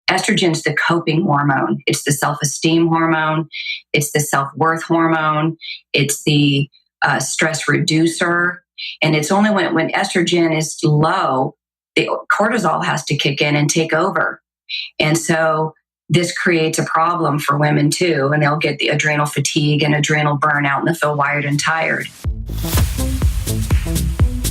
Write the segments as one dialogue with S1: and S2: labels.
S1: Estrogen's the coping hormone. It's the self-esteem hormone. It's the self-worth hormone. It's the stress reducer. And it's only when estrogen is low, the cortisol has to kick in and take over. And so this creates a problem for women too, and they'll get the adrenal fatigue and adrenal burnout, and they'll feel wired and tired.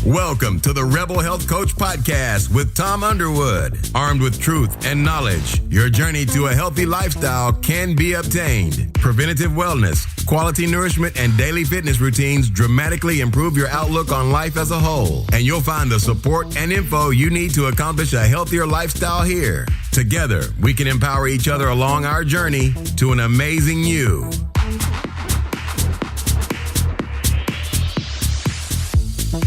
S2: Welcome to the Rebel Health Coach Podcast with Tom Underwood. Armed with truth and knowledge, your journey to a healthy lifestyle can be obtained. Preventative wellness, quality nourishment, and daily fitness routines dramatically improve your outlook on life as a whole. And you'll find the support and info you need to accomplish a healthier lifestyle here. Together, we can empower each other along our journey to an amazing you.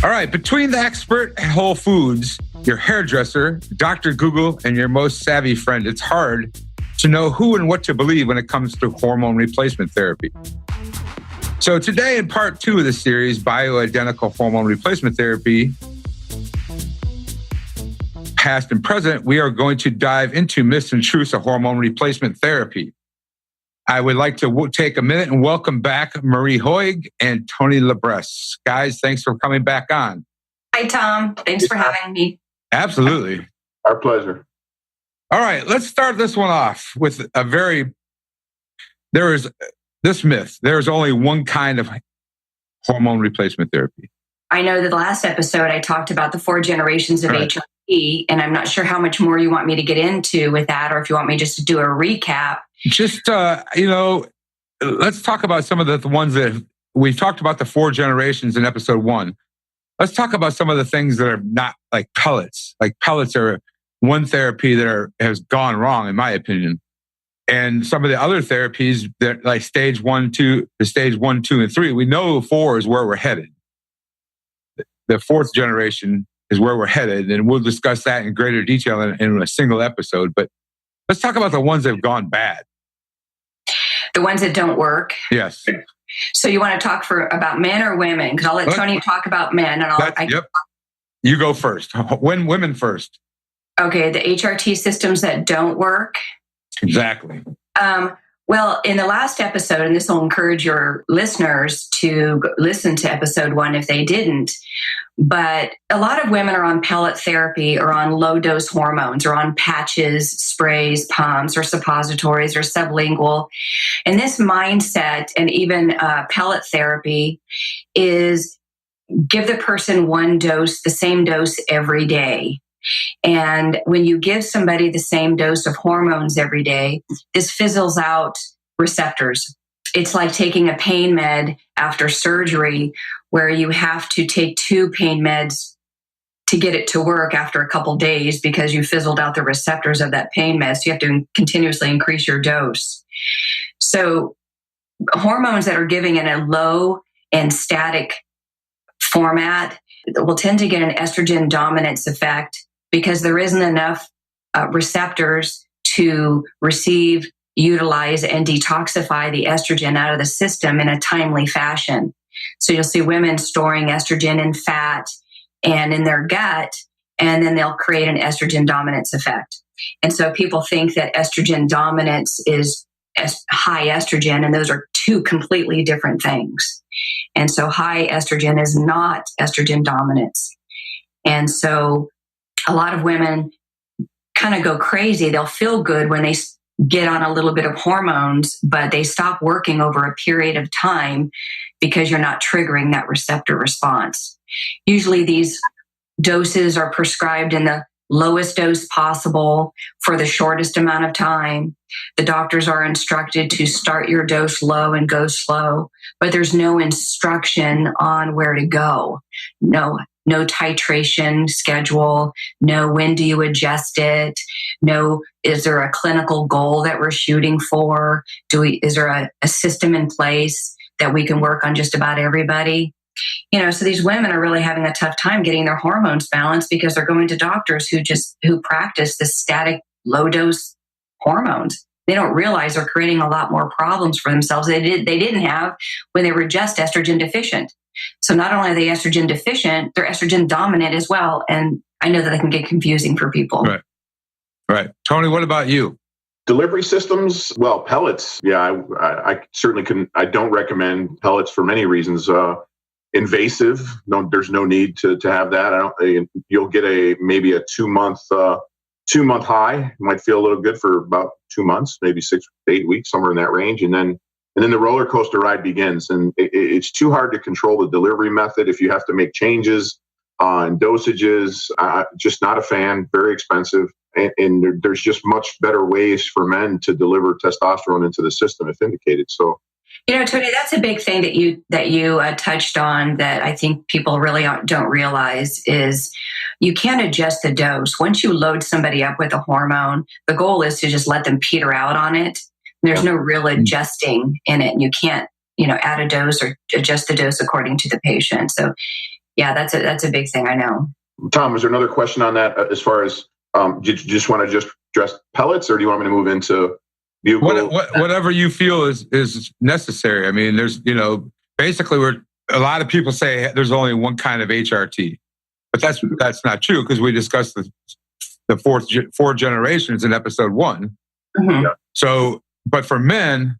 S3: All right, between the expert at Whole Foods, your hairdresser, Dr. Google, and your most savvy friend, it's hard to know who and what to believe when it comes to hormone replacement therapy. So today in part 2 of the series, Bioidentical Hormone Replacement Therapy, past and present, we are going to dive into myths and truths of hormone replacement therapy. I would like to take a minute and welcome back Marie Hoag and Tony Llabres. Guys, thanks for coming back on.
S1: Hi, Tom. Thanks for having me.
S3: Absolutely.
S4: Our pleasure.
S3: All right, let's start this one off with there is this myth. There is only one kind of hormone replacement therapy.
S1: I know that the last episode I talked about the 4 generations of HRT, and I'm not sure how much more you want me to get into with that, or if you want me just to do a recap.
S3: Just, let's talk about some of the ones that we've talked about, the 4 generations in episode 1. Let's talk about some of the things that are not like pellets. Like pellets are one therapy that has gone wrong, in my opinion. And some of the other therapies that like stage 1, 2, and 3, we know 4 is where we're headed. The 4th generation is where we're headed. And we'll discuss that in greater detail in a single episode. But let's talk about the ones that have gone bad.
S1: The ones that don't work?
S3: Yes.
S1: So you want to talk about men or women? Because I'll let Tony talk about men. And
S3: Yep. You go first. Women first.
S1: Okay, the HRT systems that don't work?
S3: Exactly.
S1: Well, in the last episode, and this will encourage your listeners to listen to episode 1 if they didn't, but a lot of women are on pellet therapy or on low-dose hormones or on patches, sprays, pumps, or suppositories or sublingual. And this mindset and even pellet therapy is give the person one dose, the same dose every day. And when you give somebody the same dose of hormones every day, this fizzles out receptors. It's like taking a pain med after surgery where you have to take 2 pain meds to get it to work after a couple days because you fizzled out the receptors of that pain med. So you have to continuously increase your dose. So hormones that are giving in a low and static format will tend to get an estrogen dominance effect because there isn't enough receptors to receive, utilize, and detoxify the estrogen out of the system in a timely fashion. So you'll see women storing estrogen in fat and in their gut, and then they'll create an estrogen dominance effect. And so people think that estrogen dominance is high estrogen, and those are 2 completely different things. And so high estrogen is not estrogen dominance. And so a lot of women kind of go crazy. They'll feel good when they get on a little bit of hormones, but they stop working over a period of time because you're not triggering that receptor response. Usually these doses are prescribed in the lowest dose possible for the shortest amount of time. The doctors are instructed to start your dose low and go slow, but there's no instruction on where to go. No titration schedule, no when do you adjust it, no is there a clinical goal that we're shooting for, is there a system in place that we can work on just about everybody? So these women are really having a tough time getting their hormones balanced because they're going to doctors who practice the static low dose hormones. They don't realize they're creating a lot more problems for themselves they didn't have when they were just estrogen deficient. So not only are they estrogen deficient, they're estrogen dominant as well. And I know that can get confusing for people.
S3: Right. Tony, what about you?
S4: Delivery systems, well, pellets. Yeah, I certainly I don't recommend pellets for many reasons. Invasive. No, there's no need to have that. You'll get maybe a 2-month high. You might feel a little good for about 2 months, maybe 6 to 8 weeks, somewhere in that range, and then the roller coaster ride begins. And it's too hard to control the delivery method if you have to make changes on dosages. Just not a fan. Very expensive. And there's just much better ways for men to deliver testosterone into the system if indicated. So,
S1: Tony, that's a big thing that you touched on that I think people really don't realize is you can't adjust the dose. Once you load somebody up with a hormone, the goal is to just let them peter out on it. There's no real adjusting in it. And you can't, add a dose or adjust the dose according to the patient. So, yeah, that's a big thing. I know.
S4: Tom, was there another question on that as far as do you just want to address pellets, or do you want me to move into buccal?
S3: Whatever you feel is necessary. I mean, there's, basically a lot of people say there's only one kind of HRT, but that's not true because we discussed the four generations in episode 1.
S1: Mm-hmm.
S4: Yeah.
S3: So, but for men,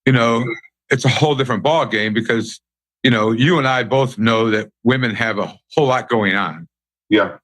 S3: it's a whole different ball game because, you and I both know that women have a whole lot going on.
S4: Yeah.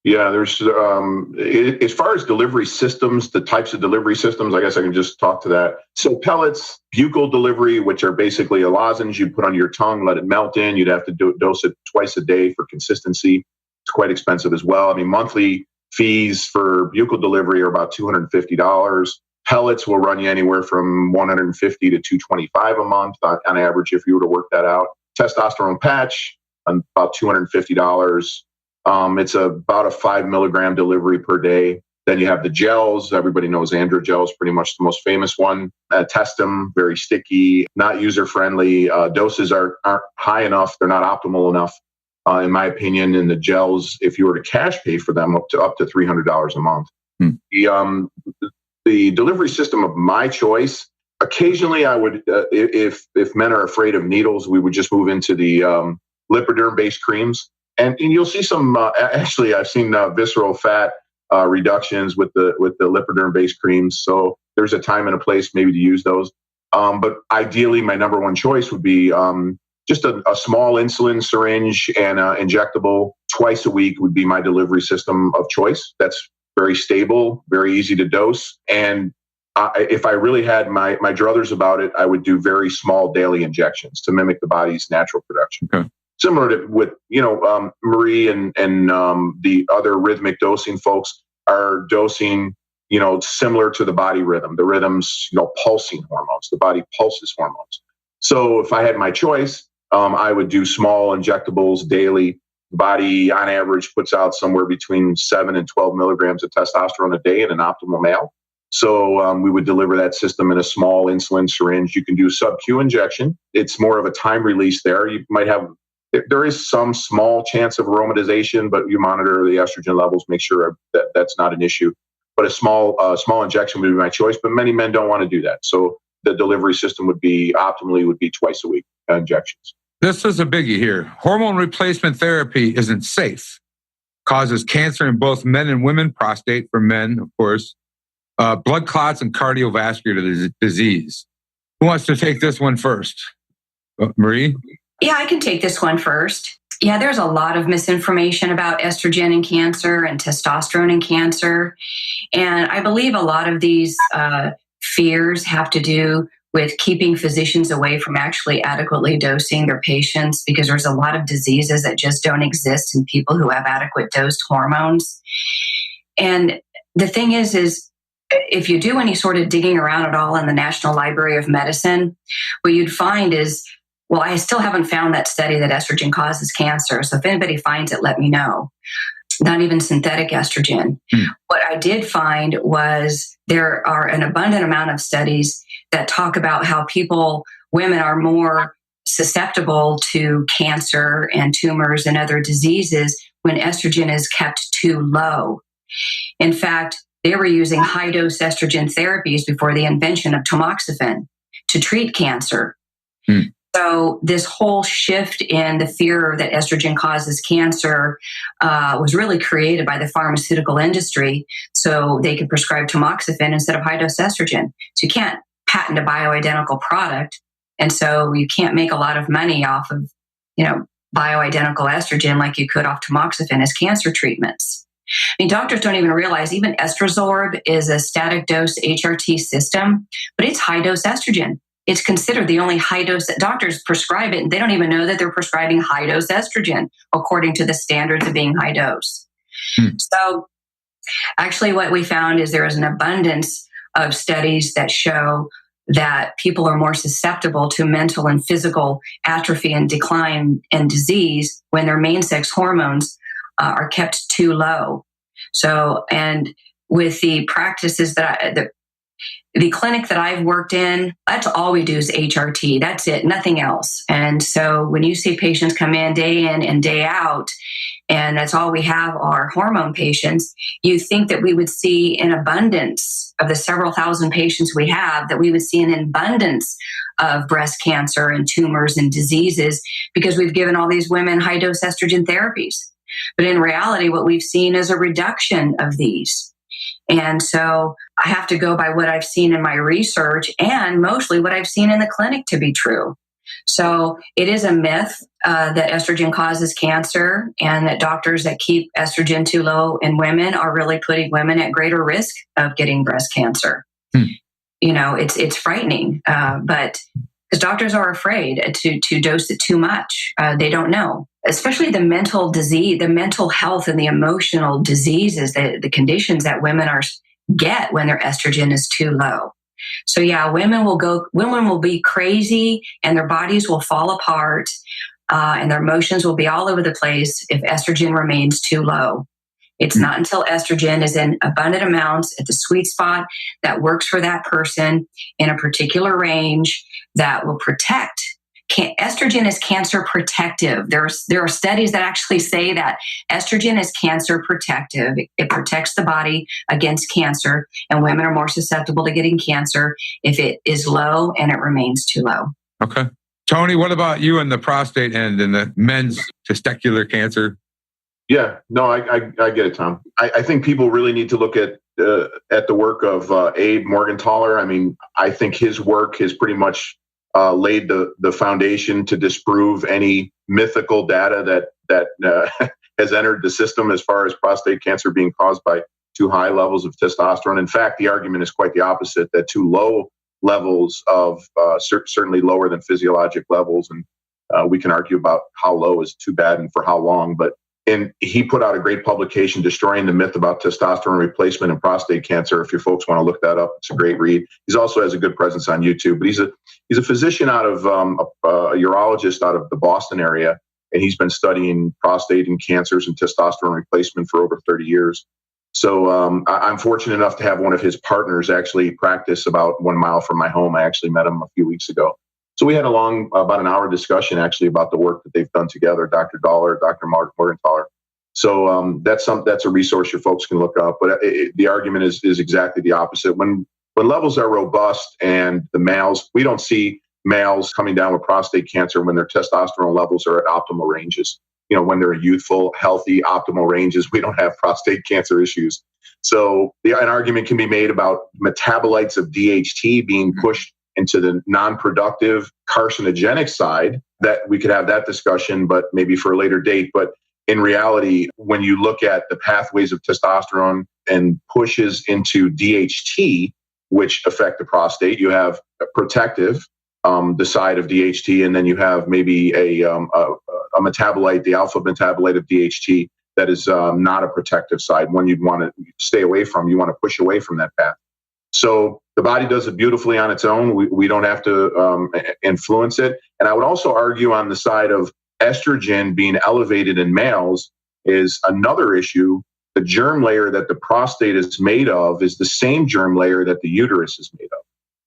S4: Yeah, there's as far as delivery systems, the types of delivery systems, I guess I can just talk to that. So pellets, buccal delivery, which are basically a lozenge you put on your tongue, let it melt in. You'd have to dose it twice a day for consistency. It's quite expensive as well. I mean, monthly fees for buccal delivery are about $250. Pellets will run you anywhere from $150 to $225 a month on average if you were to work that out. Testosterone patch, about $250. It's about a 5 milligram delivery per day. Then you have the gels. Everybody knows androgel is pretty much the most famous one. Test them, very sticky, not user-friendly. Doses aren't high enough. They're not optimal enough, in my opinion. And the gels, if you were to cash pay for them, up to $300 a month. The delivery system of my choice, occasionally I would, if men are afraid of needles, we would just move into the lipiderm-based creams. And you'll see some, actually, I've seen visceral fat reductions with the lipiderm-based creams. So there's a time and a place maybe to use those. But ideally, my number one choice would be just a small insulin syringe and injectable twice a week would be my delivery system of choice. That's very stable, very easy to dose. And if I really had my druthers about it, I would do very small daily injections to mimic the body's natural production.
S3: Okay.
S4: Similar to with, Marie and the other rhythmic dosing folks are dosing, similar to the body rhythm. The rhythm's, pulsing hormones. The body pulses hormones. So if I had my choice, I would do small injectables daily. The body, on average, puts out somewhere between 7 and 12 milligrams of testosterone a day in an optimal male. So we would deliver that system in a small insulin syringe. You can do sub-Q injection. It's more of a time release there. You might have... There is some small chance of aromatization, but you monitor the estrogen levels, make sure that that's not an issue. But a small injection would be my choice, but many men don't want to do that. So the delivery system would be twice a week injections.
S3: This is a biggie here. Hormone replacement therapy isn't safe. Causes cancer in both men and women, prostate for men, of course, blood clots and cardiovascular disease. Who wants to take this one first? Marie?
S1: Yeah, I can take this one first. Yeah, there's a lot of misinformation about estrogen and cancer and testosterone and cancer. And I believe a lot of these fears have to do with keeping physicians away from actually adequately dosing their patients because there's a lot of diseases that just don't exist in people who have adequate dosed hormones. And the thing is if you do any sort of digging around at all in the National Library of Medicine, what you'd find is, well, I still haven't found that study that estrogen causes cancer. So if anybody finds it, let me know. Not even synthetic estrogen. What I did find was there are an abundant amount of studies that talk about how women are more susceptible to cancer and tumors and other diseases when estrogen is kept too low. In fact, they were using high-dose estrogen therapies before the invention of tamoxifen to treat cancer. So this whole shift in the fear that estrogen causes cancer was really created by the pharmaceutical industry, so they could prescribe tamoxifen instead of high-dose estrogen. So you can't patent a bioidentical product, and so you can't make a lot of money off of, bioidentical estrogen like you could off tamoxifen as cancer treatments. I mean, doctors don't even realize even Estrozorb is a static dose HRT system, but it's high-dose estrogen. It's considered the only high-dose that doctors prescribe it, and they don't even know that they're prescribing high-dose estrogen according to the standards of being high-dose. So actually what we found is there is an abundance of studies that show that people are more susceptible to mental and physical atrophy and decline and disease when their main sex hormones are kept too low. So, and with the practices that the clinic that I've worked in, that's all we do is HRT. That's it, nothing else. And so when you see patients come in and day out, and that's all we have are hormone patients, you think that we would see an abundance of the several thousand patients we have, that we would see an abundance of breast cancer and tumors and diseases because we've given all these women high-dose estrogen therapies. But in reality, what we've seen is a reduction of these. And so I have to go by what I've seen in my research and mostly what I've seen in the clinic to be true. So it is a myth that estrogen causes cancer, and that doctors that keep estrogen too low in women are really putting women at greater risk of getting breast cancer. It's frightening, but because doctors are afraid to dose it too much. They don't know, especially the mental disease, the mental health and the emotional diseases, the conditions that women get when their estrogen is too low. So yeah, women will be crazy and their bodies will fall apart and their emotions will be all over the place if estrogen remains too low. It's not until estrogen is in abundant amounts at the sweet spot that works for that person in a particular range that will protect. Estrogen is cancer protective. There are studies that actually say that estrogen is cancer protective. It protects the body against cancer, and women are more susceptible to getting cancer if it is low and it remains too low.
S3: Okay. Tony, what about you in the prostate end and the men's testicular cancer?
S4: Yeah, no, I get it, Tom. I think people really need to look at the work of Abe Morgentaler. I mean, I think his work has pretty much laid the foundation to disprove any mythical data that has entered the system as far as prostate cancer being caused by too high levels of testosterone. In fact, the argument is quite the opposite, that too low levels of certainly lower than physiologic levels. And we can argue about how low is too bad and for how long, and he put out a great publication, Destroying the Myth About Testosterone Replacement in Prostate Cancer. If your folks want to look that up, it's a great read. He also has a good presence on YouTube. But he's a physician out of a urologist out of the Boston area, and he's been studying prostate and cancers and testosterone replacement for over 30 years. So I'm fortunate enough to have one of his partners actually practice about 1 mile from my home. I actually met him a few weeks ago. So we had a long, about an hour discussion actually about the work that they've done together, Dr. Dollar, Dr. Morgentaler. So that's a resource your folks can look up. But the argument is exactly the opposite. When levels are robust and the males, we don't see males coming down with prostate cancer when their testosterone levels are at optimal ranges. When they're youthful, healthy, optimal ranges, we don't have prostate cancer issues. So an argument can be made about metabolites of DHT being pushed into the non-productive carcinogenic side, that we could have that discussion, but maybe for a later date. But in reality, when you look at the pathways of testosterone and pushes into DHT, which affect the prostate, you have a protective, the side of DHT, and then you have maybe a metabolite, the alpha metabolite of DHT, that is not a protective side, one you'd want to stay away from. You want to push away from that path. So the body does it beautifully on its own. We don't have to influence it. And I would also argue on the side of estrogen being elevated in males is another issue. The germ layer that the prostate is made of is the same germ layer that the uterus is made of.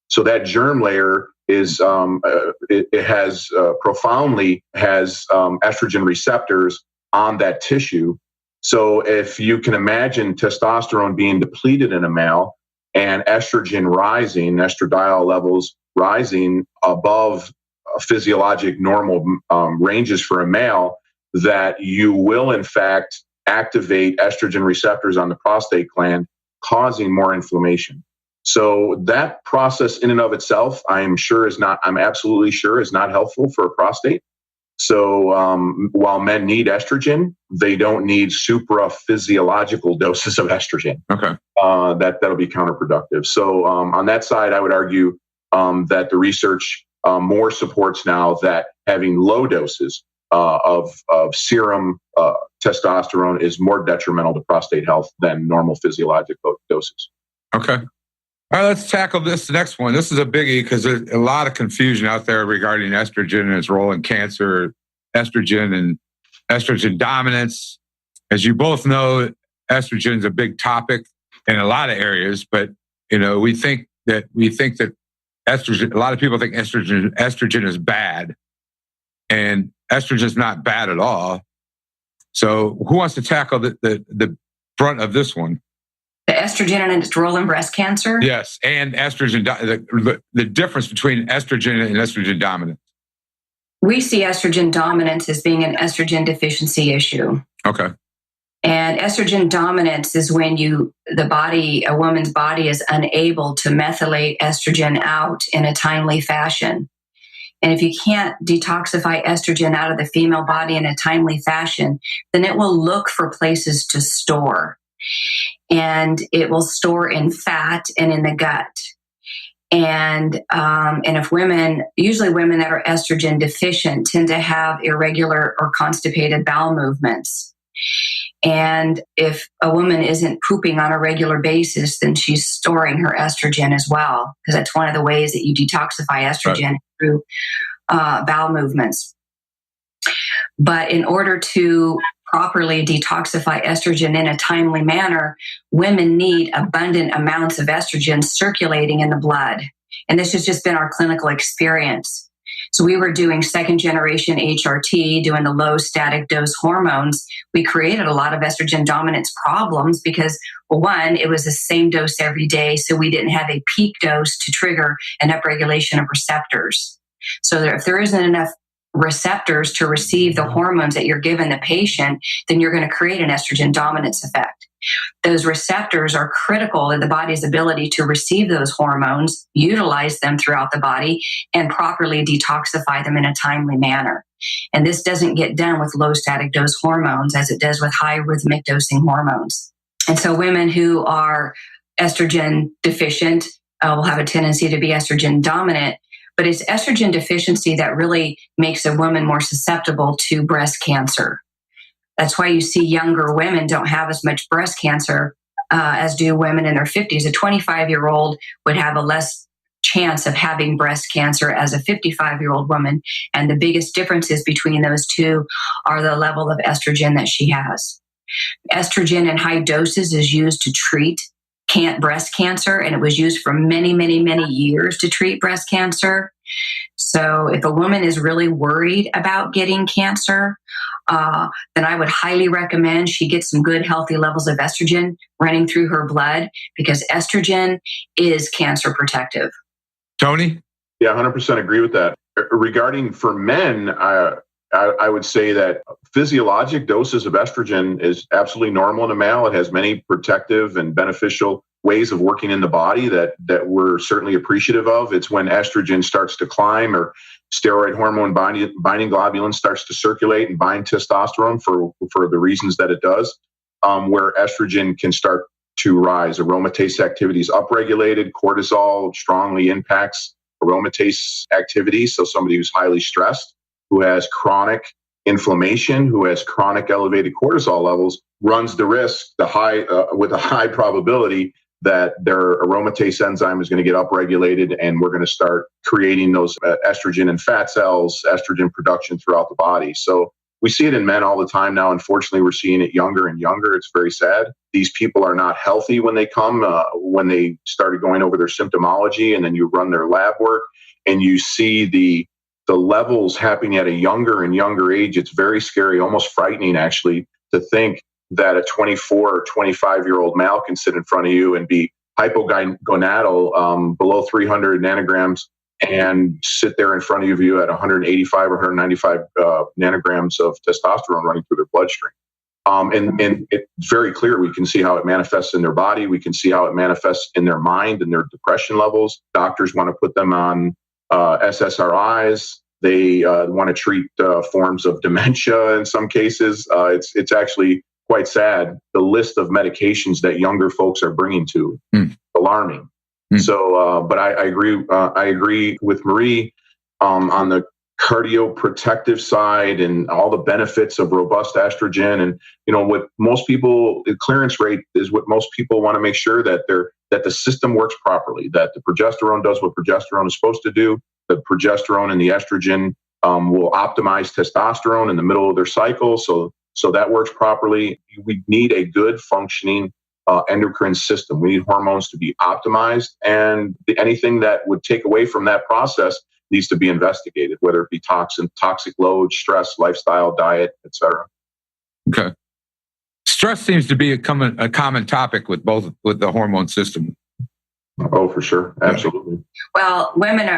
S4: So that germ layer is it has profoundly has estrogen receptors on that tissue. So if you can imagine testosterone being depleted in a male and estrogen rising, estradiol levels rising above physiologic normal ranges for a male, that you will in fact activate estrogen receptors on the prostate gland, causing more inflammation. So that process in and of itself, I'm absolutely sure is not helpful for a prostate. So while men need estrogen, they don't need supra-physiological doses of estrogen.
S3: Okay.
S4: That'll be counterproductive. So on that side, I would argue that the research more supports now that having low doses of serum testosterone is more detrimental to prostate health than normal physiological doses.
S3: Okay. All right, let's tackle this next one. This is a biggie because there's a lot of confusion out there regarding estrogen and its role in cancer, estrogen and estrogen dominance. As you both know, estrogen is a big topic in a lot of areas, but we think that estrogen. A lot of people think estrogen is bad, and estrogen is not bad at all. So, who wants to tackle the brunt of this one?
S1: The estrogen and its role in breast cancer?
S3: Yes, and estrogen, the difference between estrogen and estrogen dominance.
S1: We see estrogen dominance as being an estrogen deficiency issue.
S3: Okay.
S1: And estrogen dominance is when a woman's body is unable to methylate estrogen out in a timely fashion. And if you can't detoxify estrogen out of the female body in a timely fashion, then it will look for places to store. And it will store in fat and in the gut. And if usually women that are estrogen deficient tend to have irregular or constipated bowel movements. And if a woman isn't pooping on a regular basis, then she's storing her estrogen as well, because that's one of the ways that you detoxify estrogen, right, through bowel movements. But in order to properly detoxify estrogen in a timely manner, women need abundant amounts of estrogen circulating in the blood. And this has just been our clinical experience. So we were doing second generation HRT, doing the low static dose hormones. We created a lot of estrogen dominance problems because, well, one, it was the same dose every day, so we didn't have a peak dose to trigger an upregulation of receptors. So if there isn't enough receptors to receive the hormones that you're giving the patient, then you're going to create an estrogen dominance effect. Those receptors are critical in the body's ability to receive those hormones, utilize them throughout the body, and properly detoxify them in a timely manner. And this doesn't get done with low static dose hormones as it does with high rhythmic dosing hormones. And so women who are estrogen deficient will have a tendency to be estrogen dominant. But it's estrogen deficiency that really makes a woman more susceptible to breast cancer. That's why you see younger women don't have as much breast cancer as do women in their 50s. A 25-year-old would have a less chance of having breast cancer as a 55-year-old woman. And the biggest differences between those two are the level of estrogen that she has. Estrogen in high doses is used to treat breast cancer, and it was used for many, many, many years to treat breast cancer. So if a woman is really worried about getting cancer, then I would highly recommend she get some good, healthy levels of estrogen running through her blood, because estrogen is cancer protective.
S3: Tony?
S4: Yeah, 100% agree with that. Regarding for men, I would say that physiologic doses of estrogen is absolutely normal in a male. It has many protective and beneficial ways of working in the body that we're certainly appreciative of. It's when estrogen starts to climb or steroid hormone binding globulin starts to circulate and bind testosterone for the reasons that it does, where estrogen can start to rise. Aromatase activity is upregulated. Cortisol strongly impacts aromatase activity. So somebody who's highly stressed, who has chronic inflammation, who has chronic elevated cortisol levels, runs the risk, with a high probability, that their aromatase enzyme is going to get upregulated, and we're going to start creating those estrogen and fat cells, estrogen production throughout the body. So we see it in men all the time now. Unfortunately, we're seeing it younger and younger. It's very sad. These people are not healthy when they come, when they started going over their symptomology, and then you run their lab work and you see the levels happening at a younger and younger age. It's very scary, almost frightening, actually, to think that a 24 or 25-year-old male can sit in front of you and be hypogonadal, below 300 nanograms and sit there in front of you at 185 or 195 nanograms of testosterone running through their bloodstream. And it's very clear. We can see how it manifests in their body. We can see how it manifests in their mind and their depression levels. Doctors want to put them on SSRIs. They want to treat forms of dementia in some cases. It's actually quite sad, the list of medications that younger folks are bringing to. Alarming. So, but I agree with Marie on the cardioprotective side and all the benefits of robust estrogen. And, what most people, the clearance rate is what most people want to make sure that the system works properly, that the progesterone does what progesterone is supposed to do, the progesterone and the estrogen will optimize testosterone in the middle of their cycle. So that works properly. We need a good functioning endocrine system. We need hormones to be optimized, and anything that would take away from that process needs to be investigated, whether it be toxic load, stress, lifestyle, diet, etc.
S3: Okay. Stress seems to be a common topic with the hormone system.
S4: Oh, for sure. Absolutely.
S1: Well, women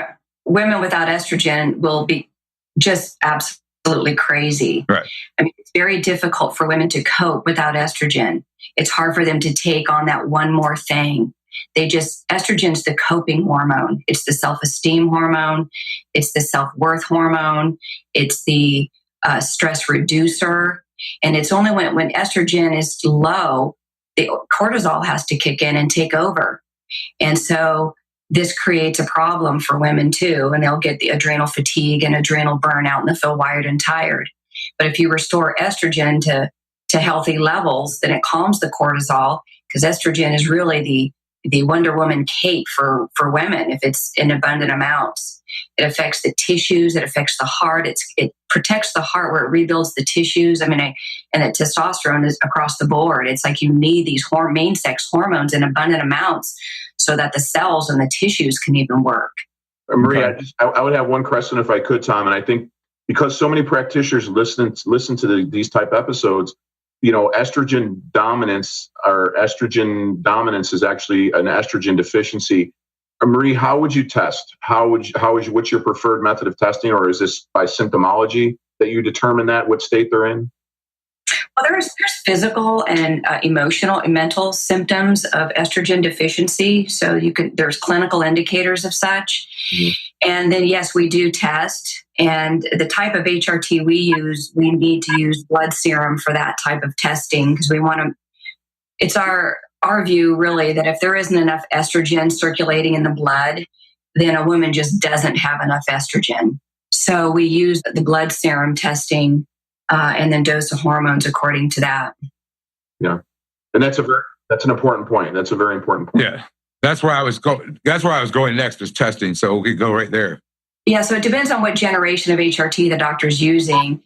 S1: without estrogen will be just absolutely crazy.
S3: Right.
S1: I mean, it's very difficult for women to cope without estrogen. It's hard for them to take on that one more thing. Estrogen's the coping hormone. It's the self-esteem hormone. It's the self-worth hormone. It's the stress reducer. And it's only when estrogen is low, the cortisol has to kick in and take over. And so this creates a problem for women too, and they'll get the adrenal fatigue and adrenal burnout, and they'll feel wired and tired. But if you restore estrogen to healthy levels, then it calms the cortisol, because estrogen is really the Wonder Woman cape for women if it's in abundant amounts. It affects the tissues. It affects the heart. It protects the heart where it rebuilds the tissues. And the testosterone is across the board. It's like you need these main sex hormones in abundant amounts so that the cells and the tissues can even work.
S4: Maria, I would have one question if I could, Tom. And I think because so many practitioners listen to these type episodes, estrogen dominance is actually an estrogen deficiency. Marie, how would you test? What's your preferred method of testing, or is this by symptomology that you determine what state they're in?
S1: Well, there's physical and emotional and mental symptoms of estrogen deficiency. So there's clinical indicators of such. Mm-hmm. And then, yes, we do test. And the type of HRT we use, we need to use blood serum for that type of testing, because it's our view really that if there isn't enough estrogen circulating in the blood, then a woman just doesn't have enough estrogen. So we use the blood serum testing and then dose of hormones according to that.
S4: Yeah. And that's an important point. That's a very important point.
S3: Yeah. That's where I was going next, was testing. So we could go right there.
S1: Yeah, so it depends on what generation of HRT the doctor's using.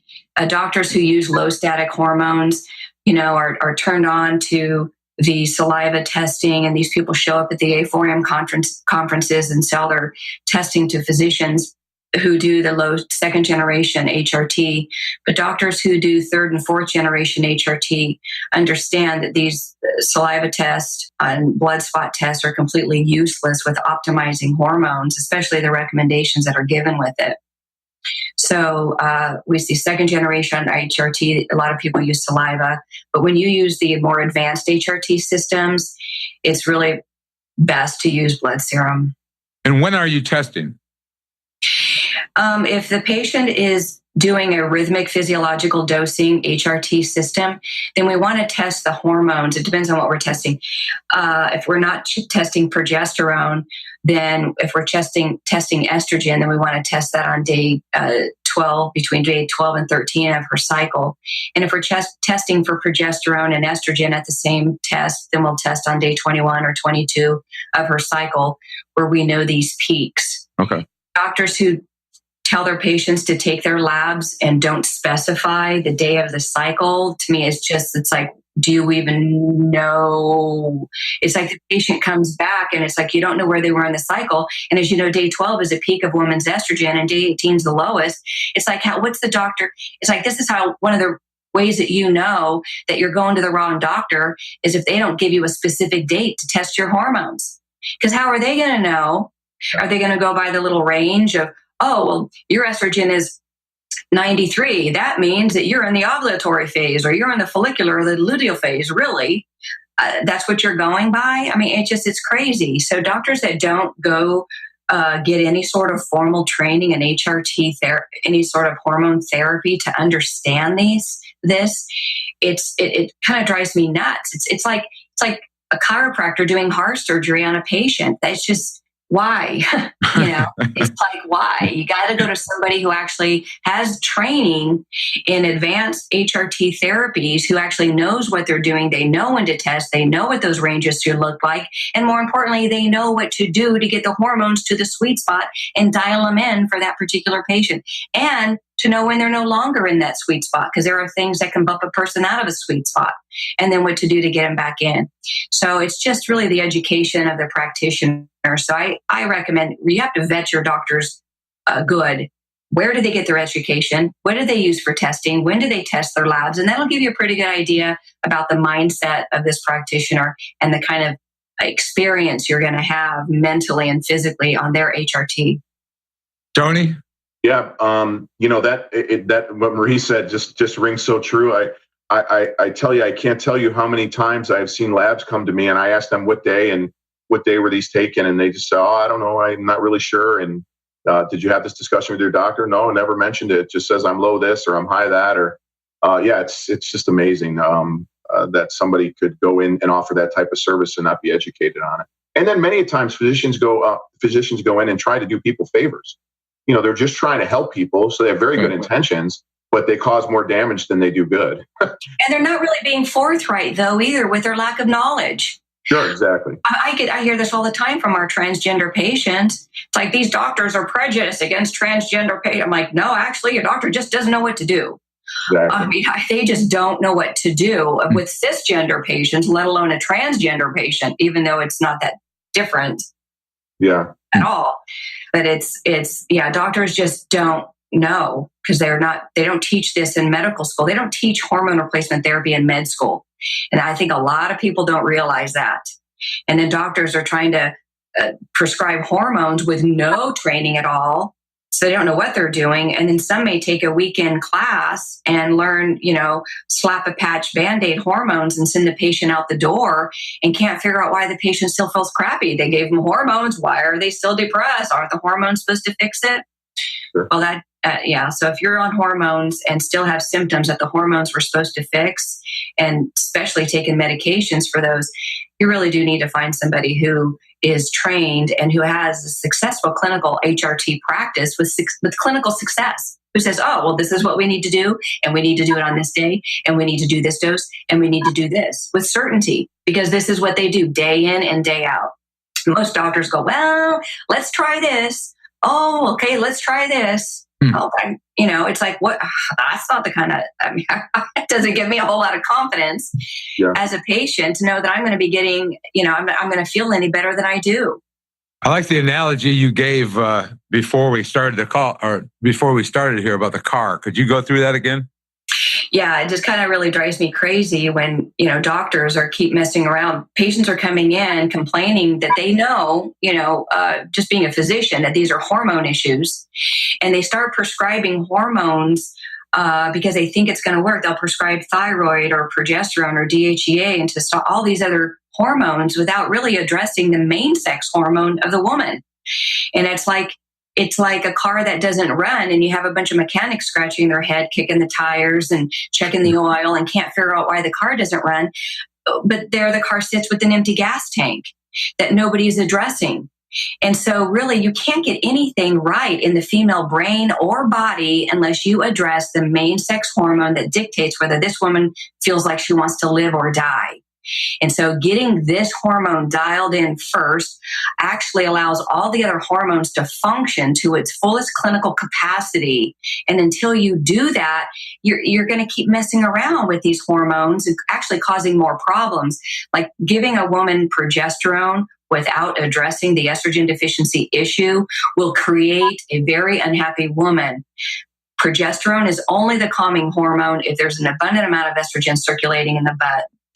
S1: Doctors who use low static hormones, are turned on to the saliva testing, and these people show up at the A4M conferences and sell their testing to physicians who do the low second generation HRT. But doctors who do third and fourth generation HRT understand that these saliva tests and blood spot tests are completely useless with optimizing hormones, especially the recommendations that are given with it. So we see second generation HRT, a lot of people use saliva, but when you use the more advanced HRT systems, it's really best to use blood serum.
S3: And when are you testing?
S1: If the patient is doing a rhythmic physiological dosing HRT system, then we want to test the hormones. It depends on what we're testing. If we're not testing progesterone, then if we're testing estrogen, then we want to test that on day 12, between day 12 and 13 of her cycle. And if we're testing for progesterone and estrogen at the same test, then we'll test on day 21 or 22 of her cycle, where we know these peaks.
S3: Okay.
S1: Doctors who tell their patients to take their labs and don't specify the day of the cycle, to me, it's like, do you even know? It's like the patient comes back and it's like you don't know where they were in the cycle. And as you know, day 12 is a peak of women's estrogen and day 18 is the lowest. It's like, what's the doctor? It's like, this is how one of the ways that you know that you're going to the wrong doctor is if they don't give you a specific date to test your hormones. Because how are they going to know Are they going to go by the little range of, oh, well, your estrogen is 93. That means that you're in the ovulatory phase, or you're in the follicular or the luteal phase. Really? That's what you're going by? I mean, it's crazy. So doctors that don't go get any sort of formal training in HRT therapy, any sort of hormone therapy to understand it kind of drives me nuts. It's like a chiropractor doing heart surgery on a patient. That's just, why? It's like, why? You got to go to somebody who actually has training in advanced HRT therapies, who actually knows what they're doing. They know when to test. They know what those ranges should look like. And more importantly, they know what to do to get the hormones to the sweet spot and dial them in for that particular patient. And to know when they're no longer in that sweet spot, because there are things that can bump a person out of a sweet spot, and then what to do to get them back in. So it's just really the education of the practitioner. So I recommend you have to vet your doctors good. Where do they get their education? What do they use for testing? When do they test their labs? And that'll give you a pretty good idea about the mindset of this practitioner and the kind of experience you're going to have mentally and physically on their HRT.
S3: Tony?
S4: Yeah, that what Marie said just rings so true. I tell you, I can't tell you how many times I've seen labs come to me, and I ask them what day were these taken, and they just say, "Oh, I don't know, I'm not really sure." And did you have this discussion with your doctor? No, never mentioned it. It just says I'm low this or I'm high that, or it's just amazing that somebody could go in and offer that type of service and not be educated on it. And then many times physicians go in and try to do people favors. They're just trying to help people, so they have very good intentions, but they cause more damage than they do good.
S1: And they're not really being forthright, though, either, with their lack of knowledge.
S4: Sure, exactly.
S1: I hear this all the time from our transgender patients. It's like, these doctors are prejudiced against transgender patients. I'm like, no, actually, your doctor just doesn't know what to do. Exactly. I mean, they just don't know what to do with cisgender patients, let alone a transgender patient, even though it's not that different.
S4: Yeah.
S1: At all. But doctors just don't know, because they don't teach this in medical school. They don't teach hormone replacement therapy in med school. And I think a lot of people don't realize that. And then doctors are trying to prescribe hormones with no training at all. So they don't know what they're doing. And then some may take a weekend class and learn, slap a patch Band-Aid hormones and send the patient out the door, and can't figure out why the patient still feels crappy. They gave them hormones. Why are they still depressed? Aren't the hormones supposed to fix it? Sure. Well, so if you're on hormones and still have symptoms that the hormones were supposed to fix, and especially taking medications for those, you really do need to find somebody who is trained and who has a successful clinical HRT practice with clinical success, who says, oh, well, this is what we need to do, and we need to do it on this day, and we need to do this dose, and we need to do this with certainty, because this is what they do day in and day out. Most doctors go, well, let's try this. Oh, okay, let's try this. Oh, it's like, what? That's not the kind of, it doesn't give me a whole lot of confidence as a patient to know that I'm going to be getting, I'm going to feel any better than I do.
S3: I like the analogy you gave before we started the call, or before we started here, about the car. Could you go through that again?
S1: Yeah, it just kind of really drives me crazy when, doctors keep messing around. Patients are coming in complaining that they know, just being a physician, that these are hormone issues. And they start prescribing hormones because they think it's going to work. They'll prescribe thyroid or progesterone or DHEA and to all these other hormones without really addressing the main sex hormone of the woman. And it's like a car that doesn't run, and you have a bunch of mechanics scratching their head, kicking the tires and checking the oil, and can't figure out why the car doesn't run. But there the car sits with an empty gas tank that nobody's addressing. And so really you can't get anything right in the female brain or body unless you address the main sex hormone that dictates whether this woman feels like she wants to live or die. And so getting this hormone dialed in first actually allows all the other hormones to function to its fullest clinical capacity. And until you do that, you're going to keep messing around with these hormones and actually causing more problems. Like giving a woman progesterone without addressing the estrogen deficiency issue will create a very unhappy woman. Progesterone is only the calming hormone if there's an abundant amount of estrogen circulating in the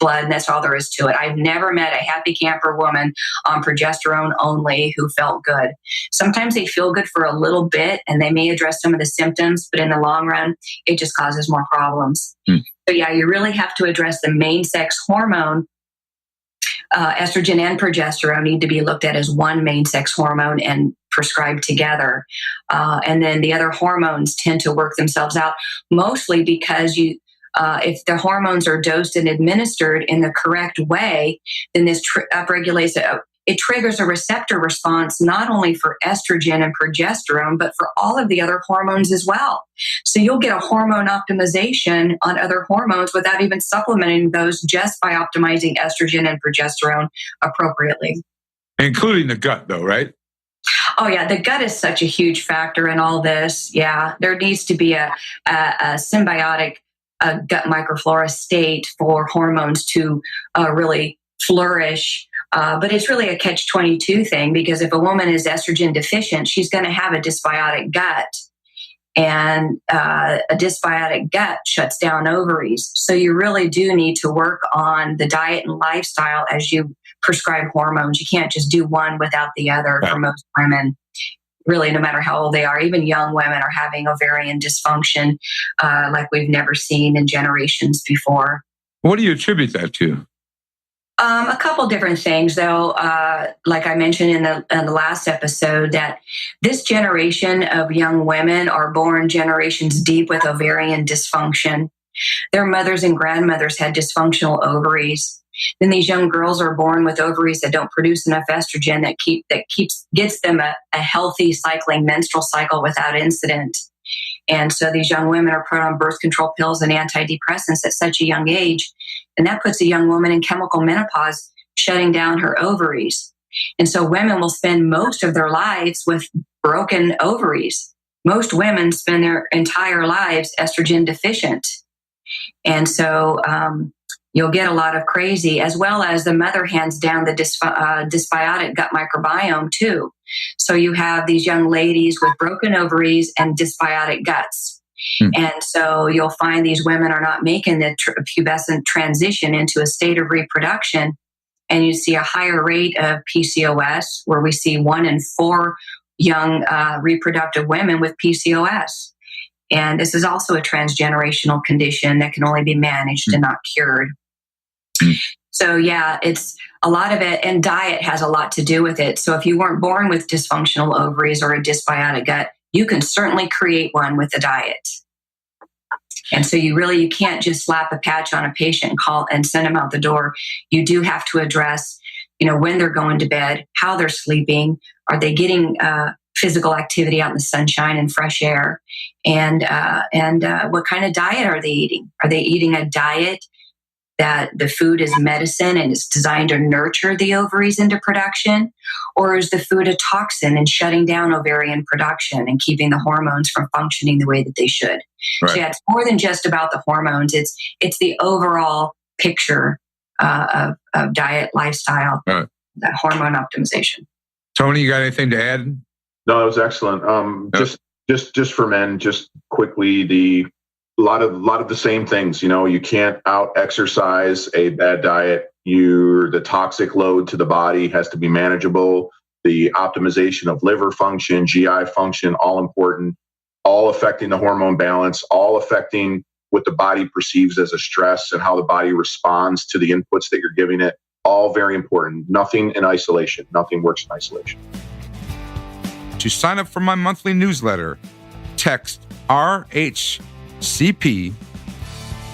S1: blood, and that's all there is to it. I've never met a happy camper woman on progesterone only who felt good. Sometimes they feel good for a little bit and they may address some of the symptoms, but in the long run, it just causes more problems. So yeah, you really have to address the main sex hormone. Estrogen and progesterone need to be looked at as one main sex hormone and prescribed together. And then the other hormones tend to work themselves out, mostly because if the hormones are dosed and administered in the correct way, then this upregulates it triggers a receptor response not only for estrogen and progesterone, but for all of the other hormones as well. So you'll get a hormone optimization on other hormones without even supplementing those, just by optimizing estrogen and progesterone appropriately.
S3: Including the gut, though, right?
S1: Oh, yeah. The gut is such a huge factor in all this. Yeah. There needs to be a symbiotic gut microflora state for hormones to really flourish. But it's really a catch-22 thing, because if a woman is estrogen deficient, she's going to have a dysbiotic gut. And a dysbiotic gut shuts down ovaries. So you really do need to work on the diet and lifestyle as you prescribe hormones. You can't just do one without the other. Right. For most women, really, no matter how old they are, even young women are having ovarian dysfunction like we've never seen in generations before.
S3: What do you attribute that to?
S1: A couple different things, though. Like I mentioned in the last episode, that this generation of young women are born generations deep with ovarian dysfunction. Their mothers and grandmothers had dysfunctional ovaries. Then these young girls are born with ovaries that don't produce enough estrogen that gets them a healthy cycling menstrual cycle without incident. And so these young women are put on birth control pills and antidepressants at such a young age. And that puts a young woman in chemical menopause, shutting down her ovaries. And so women will spend most of their lives with broken ovaries. Most women spend their entire lives estrogen deficient. And so you'll get a lot of crazy, as well as the mother hands down the dysbiotic gut microbiome too. So you have these young ladies with broken ovaries and dysbiotic guts. And so you'll find these women are not making the pubescent transition into a state of reproduction. And you see a higher rate of PCOS, where we see 1 in 4 young reproductive women with PCOS. And this is also a transgenerational condition that can only be managed and not cured. So yeah, it's a lot of it, and diet has a lot to do with it. So if you weren't born with dysfunctional ovaries or a dysbiotic gut, you can certainly create one with a diet. And so you can't just slap a patch on a patient and call and send them out the door. You do have to address, when they're going to bed, how they're sleeping, are they getting physical activity out in the sunshine and fresh air, and what kind of diet are they eating? Are they eating a diet that the food is medicine and it's designed to nurture the ovaries into production? Or is the food a toxin and shutting down ovarian production and keeping the hormones from functioning the way that they should? Right. So yeah, it's more than just about the hormones. It's the overall picture of diet, lifestyle, right. That hormone optimization.
S3: Tony, you got anything to add?
S4: No, it was excellent. Just for men, just quickly, a lot of the same things. You can't out exercise a bad diet. The toxic load to the body has to be manageable. The optimization of liver function, GI function, all important, all affecting the hormone balance, all affecting what the body perceives as a stress and how the body responds to the inputs that you're giving it. All very important. Nothing in isolation. Nothing works in isolation.
S3: To sign up for my monthly newsletter, text RHCP,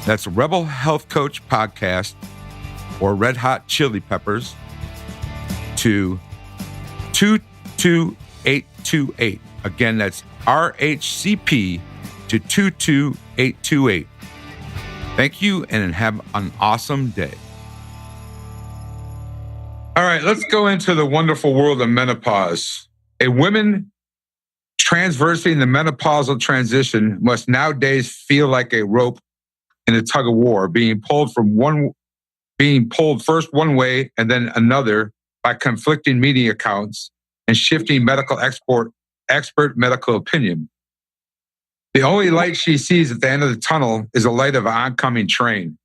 S3: that's Rebel Health Coach Podcast, or Red Hot Chili Peppers, to 22828. Again, that's RHCP to 22828. Thank you, and have an awesome day. All right, let's go into the wonderful world of menopause. A woman transversing the menopausal transition must nowadays feel like a rope in a tug of war, being pulled first one way and then another by conflicting media accounts and shifting medical expert medical opinion. The only light she sees at the end of the tunnel is a light of an oncoming train.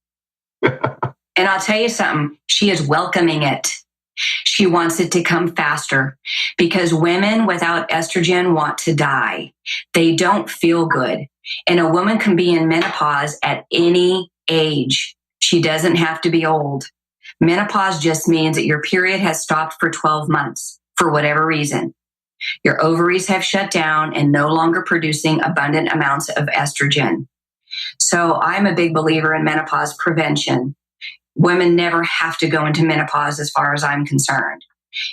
S1: And I'll tell you something, she is welcoming it. She wants it to come faster because women without estrogen want to die. They don't feel good. And a woman can be in menopause at any age. She doesn't have to be old. Menopause just means that your period has stopped for 12 months for whatever reason. Your ovaries have shut down and no longer producing abundant amounts of estrogen. So I'm a big believer in menopause prevention. Women never have to go into menopause as far as I'm concerned.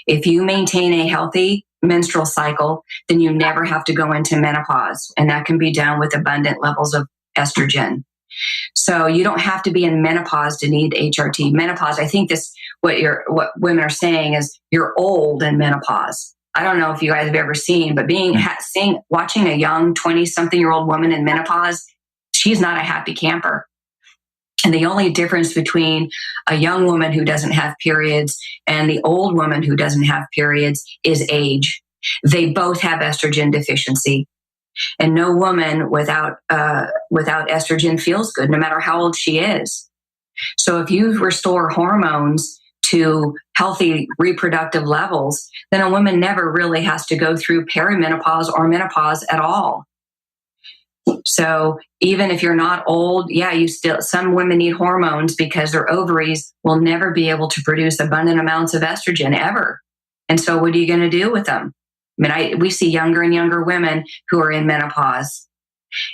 S1: If you maintain a healthy menstrual cycle, then you never have to go into menopause. And that can be done with abundant levels of estrogen. So you don't have to be in menopause to need HRT. Menopause, I think what women are saying is you're old in menopause. I don't know if you guys have ever seen, but watching a young 20-something-year-old woman in menopause, she's not a happy camper. And the only difference between a young woman who doesn't have periods and the old woman who doesn't have periods is age. They both have estrogen deficiency. And no woman without estrogen feels good, no matter how old she is. So if you restore hormones to healthy reproductive levels, then a woman never really has to go through perimenopause or menopause at all. So even if you're not old, some women need hormones because their ovaries will never be able to produce abundant amounts of estrogen ever. And so what are you going to do with them? We see younger and younger women who are in menopause.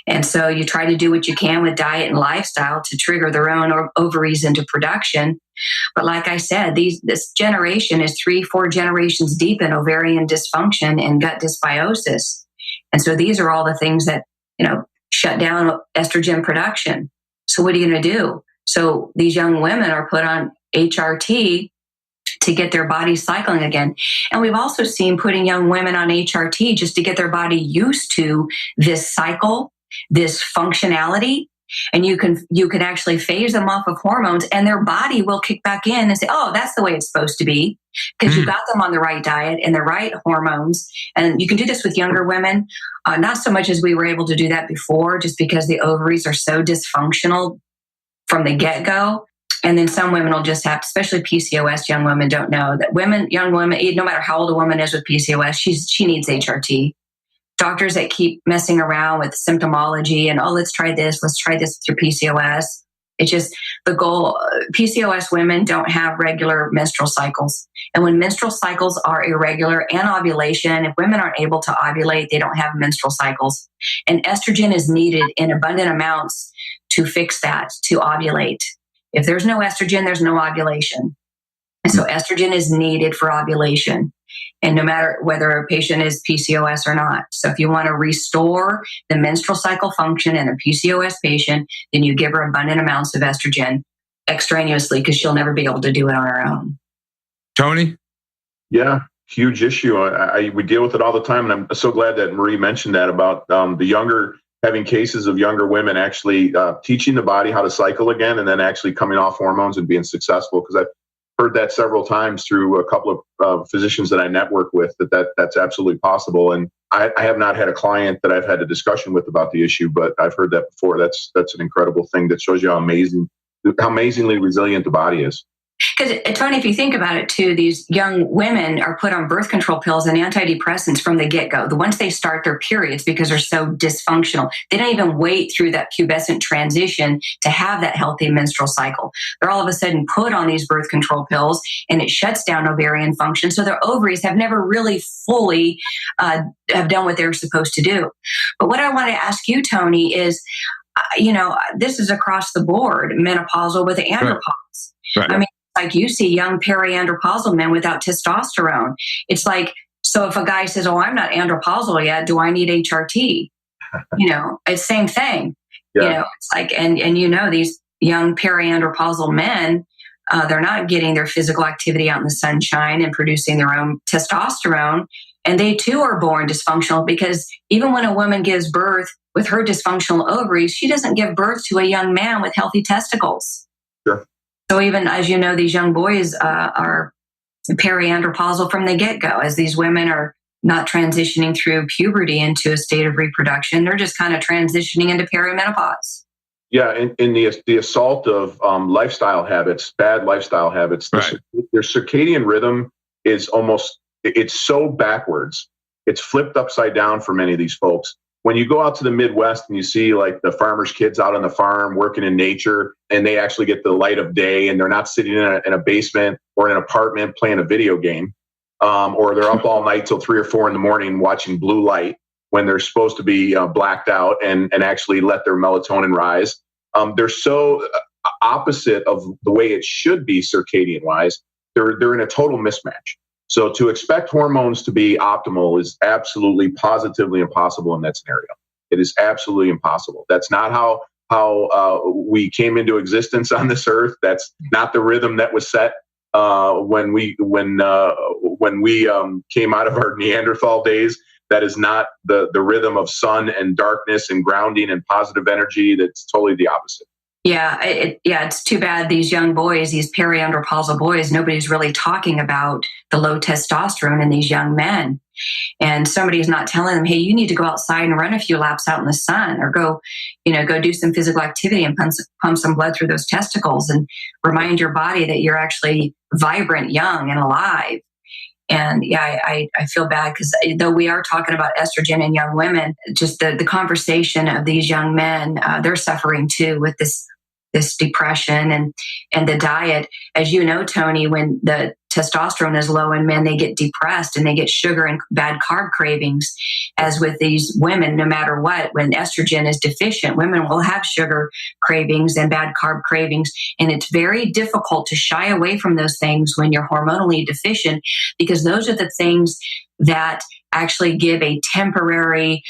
S1: And so you try to do what you can with diet and lifestyle to trigger their own ovaries into production. But like I said, this generation is 3-4 generations deep in ovarian dysfunction and gut dysbiosis. And so these are all the things that, shut down estrogen production. So what are you going to do? So these young women are put on HRT to get their body cycling again. And we've also seen putting young women on HRT just to get their body used to this cycle, this functionality. And you can actually phase them off of hormones and their body will kick back in and say, oh, that's the way it's supposed to be, because you got them on the right diet and the right hormones. And you can do this with younger women, not so much as we were able to do that before, just because the ovaries are so dysfunctional from the get-go. And then some women will just have, especially PCOS young women, don't know that young women, no matter how old a woman is with PCOS, she needs HRT. Doctors that keep messing around with symptomology and, let's try this with your PCOS. It's just the goal. PCOS women don't have regular menstrual cycles. And when menstrual cycles are irregular and ovulation, if women aren't able to ovulate, they don't have menstrual cycles. And estrogen is needed in abundant amounts to fix that, to ovulate. If there's no estrogen, there's no ovulation. And so estrogen is needed for ovulation. And no matter whether a patient is PCOS or not. So if you want to restore the menstrual cycle function in a PCOS patient, then you give her abundant amounts of estrogen extraneously because she'll never be able to do it on her own.
S3: Tony?
S4: Yeah, huge issue. We deal with it all the time. And I'm so glad that Marie mentioned that about having cases of younger women actually teaching the body how to cycle again and then actually coming off hormones and being successful. Because I've heard that several times through a couple of physicians that I network with, that's absolutely possible. And I have not had a client that I've had a discussion with about the issue, but I've heard that before. That's an incredible thing that shows you how amazingly resilient the body is.
S1: Because, Tony, if you think about it, too, these young women are put on birth control pills and antidepressants from the get-go. Once they start their periods, because they're so dysfunctional, they don't even wait through that pubescent transition to have that healthy menstrual cycle. They're all of a sudden put on these birth control pills, and it shuts down ovarian function. So their ovaries have never really fully have done what they're supposed to do. But what I want to ask you, Tony, is, this is across the board, menopausal with andropause.
S3: Right.
S1: I mean, like you see young periandropausal men without testosterone. It's like, so if a guy says, I'm not andropausal yet, do I need HRT? It's same thing.
S4: Yeah.
S1: It's like, and these young periandropausal men, they're not getting their physical activity out in the sunshine and producing their own testosterone. And they too are born dysfunctional, because even when a woman gives birth with her dysfunctional ovaries, she doesn't give birth to a young man with healthy testicles.
S4: Sure.
S1: So even as you know, these young boys are periandropausal from the get-go. As these women are not transitioning through puberty into a state of reproduction, they're just kind of transitioning into perimenopause.
S4: Yeah, in the assault of lifestyle habits, bad lifestyle habits,
S3: Right.
S4: their circadian rhythm is it's so backwards. It's flipped upside down for many of these folks. When you go out to the Midwest and you see like the farmers' kids out on the farm working in nature, and they actually get the light of day, and they're not sitting in a basement or in an apartment playing a video game, or they're up all night till 3 or 4 in the morning watching blue light when they're supposed to be blacked out and actually let their melatonin rise. They're so opposite of the way it should be circadian wise. They're in a total mismatch. So to expect hormones to be optimal is absolutely, positively impossible in that scenario. It is absolutely impossible. That's not how we came into existence on this earth. That's not the rhythm that was set when we came out of our Neanderthal days. That is not the rhythm of sun and darkness and grounding and positive energy. That's totally the opposite.
S1: Yeah, it's too bad these young boys, these periandropausal boys, nobody's really talking about the low testosterone in these young men. And somebody's not telling them, hey, you need to go outside and run a few laps out in the sun, or go do some physical activity and pump some blood through those testicles and remind your body that you're actually vibrant, young, and alive. And yeah, I feel bad because though we are talking about estrogen in young women, just the conversation of these young men, they're suffering too with this depression and the diet. As you know, Tony, when the testosterone is low in men, they get depressed and they get sugar and bad carb cravings. As with these women, no matter what, when estrogen is deficient, women will have sugar cravings and bad carb cravings. And it's very difficult to shy away from those things when you're hormonally deficient, because those are the things that actually give a temporary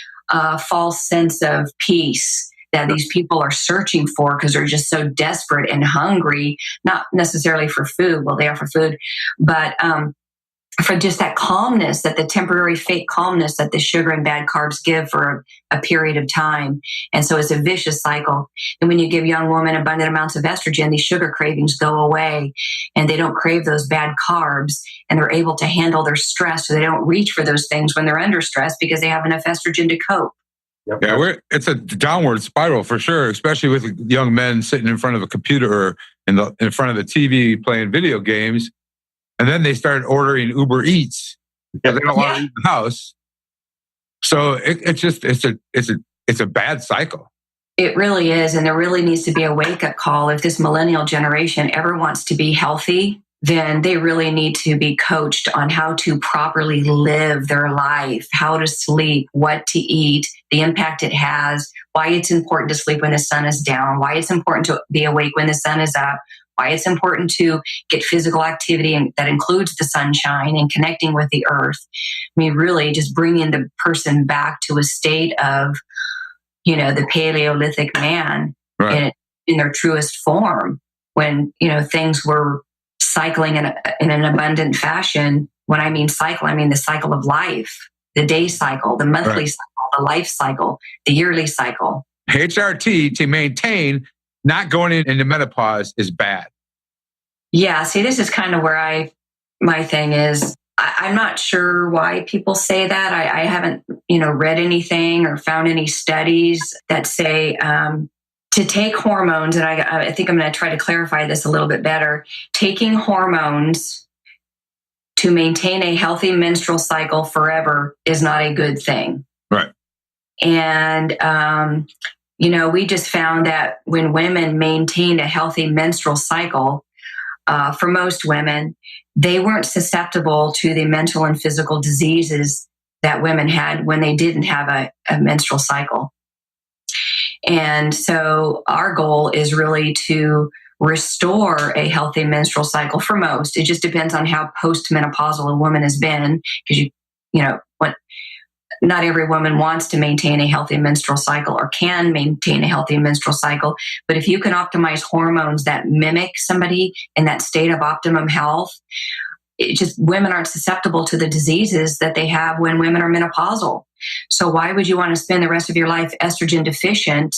S1: false sense of peace that these people are searching for, because they're just so desperate and hungry, not necessarily for food. Well, they are for food, but for just that calmness, that the temporary fake calmness that the sugar and bad carbs give for a period of time. And so it's a vicious cycle. And when you give young women abundant amounts of estrogen, these sugar cravings go away and they don't crave those bad carbs, and they're able to handle their stress, so they don't reach for those things when they're under stress because they have enough estrogen to cope.
S4: Yep.
S3: Yeah, it's a downward spiral for sure, especially with young men sitting in front of a computer or in front of the TV playing video games. And then they start ordering Uber Eats because they don't want to leave the house. So it's a bad cycle.
S1: It really is. And there really needs to be a wake-up call. If this millennial generation ever wants to be healthy, then they really need to be coached on how to properly live their life, how to sleep, what to eat, the impact it has, why it's important to sleep when the sun is down, why it's important to be awake when the sun is up, why it's important to get physical activity that includes the sunshine and connecting with the earth. I mean, really just bringing the person back to a state of, the Paleolithic man,
S3: right,
S1: in their truest form, when, things were cycling in an abundant fashion. When I mean cycle, I mean the cycle of life, the day cycle, the monthly cycle, the life cycle, the yearly cycle.
S3: HRT to maintain not going into menopause is bad.
S1: Yeah, see, this is kind of where my thing is. I'm not sure why people say that. I haven't, read anything or found any studies that say to take hormones, and I think I'm going to try to clarify this a little bit better. Taking hormones to maintain a healthy menstrual cycle forever is not a good thing.
S3: Right.
S1: And, we just found that when women maintained a healthy menstrual cycle, for most women, they weren't susceptible to the mental and physical diseases that women had when they didn't have a menstrual cycle. And so our goal is really to restore a healthy menstrual cycle for most. It just depends on how postmenopausal a woman has been, because not every woman wants to maintain a healthy menstrual cycle or can maintain a healthy menstrual cycle. But if you can optimize hormones that mimic somebody in that state of optimum health, women aren't susceptible to the diseases that they have when women are menopausal. So why would you want to spend the rest of your life estrogen deficient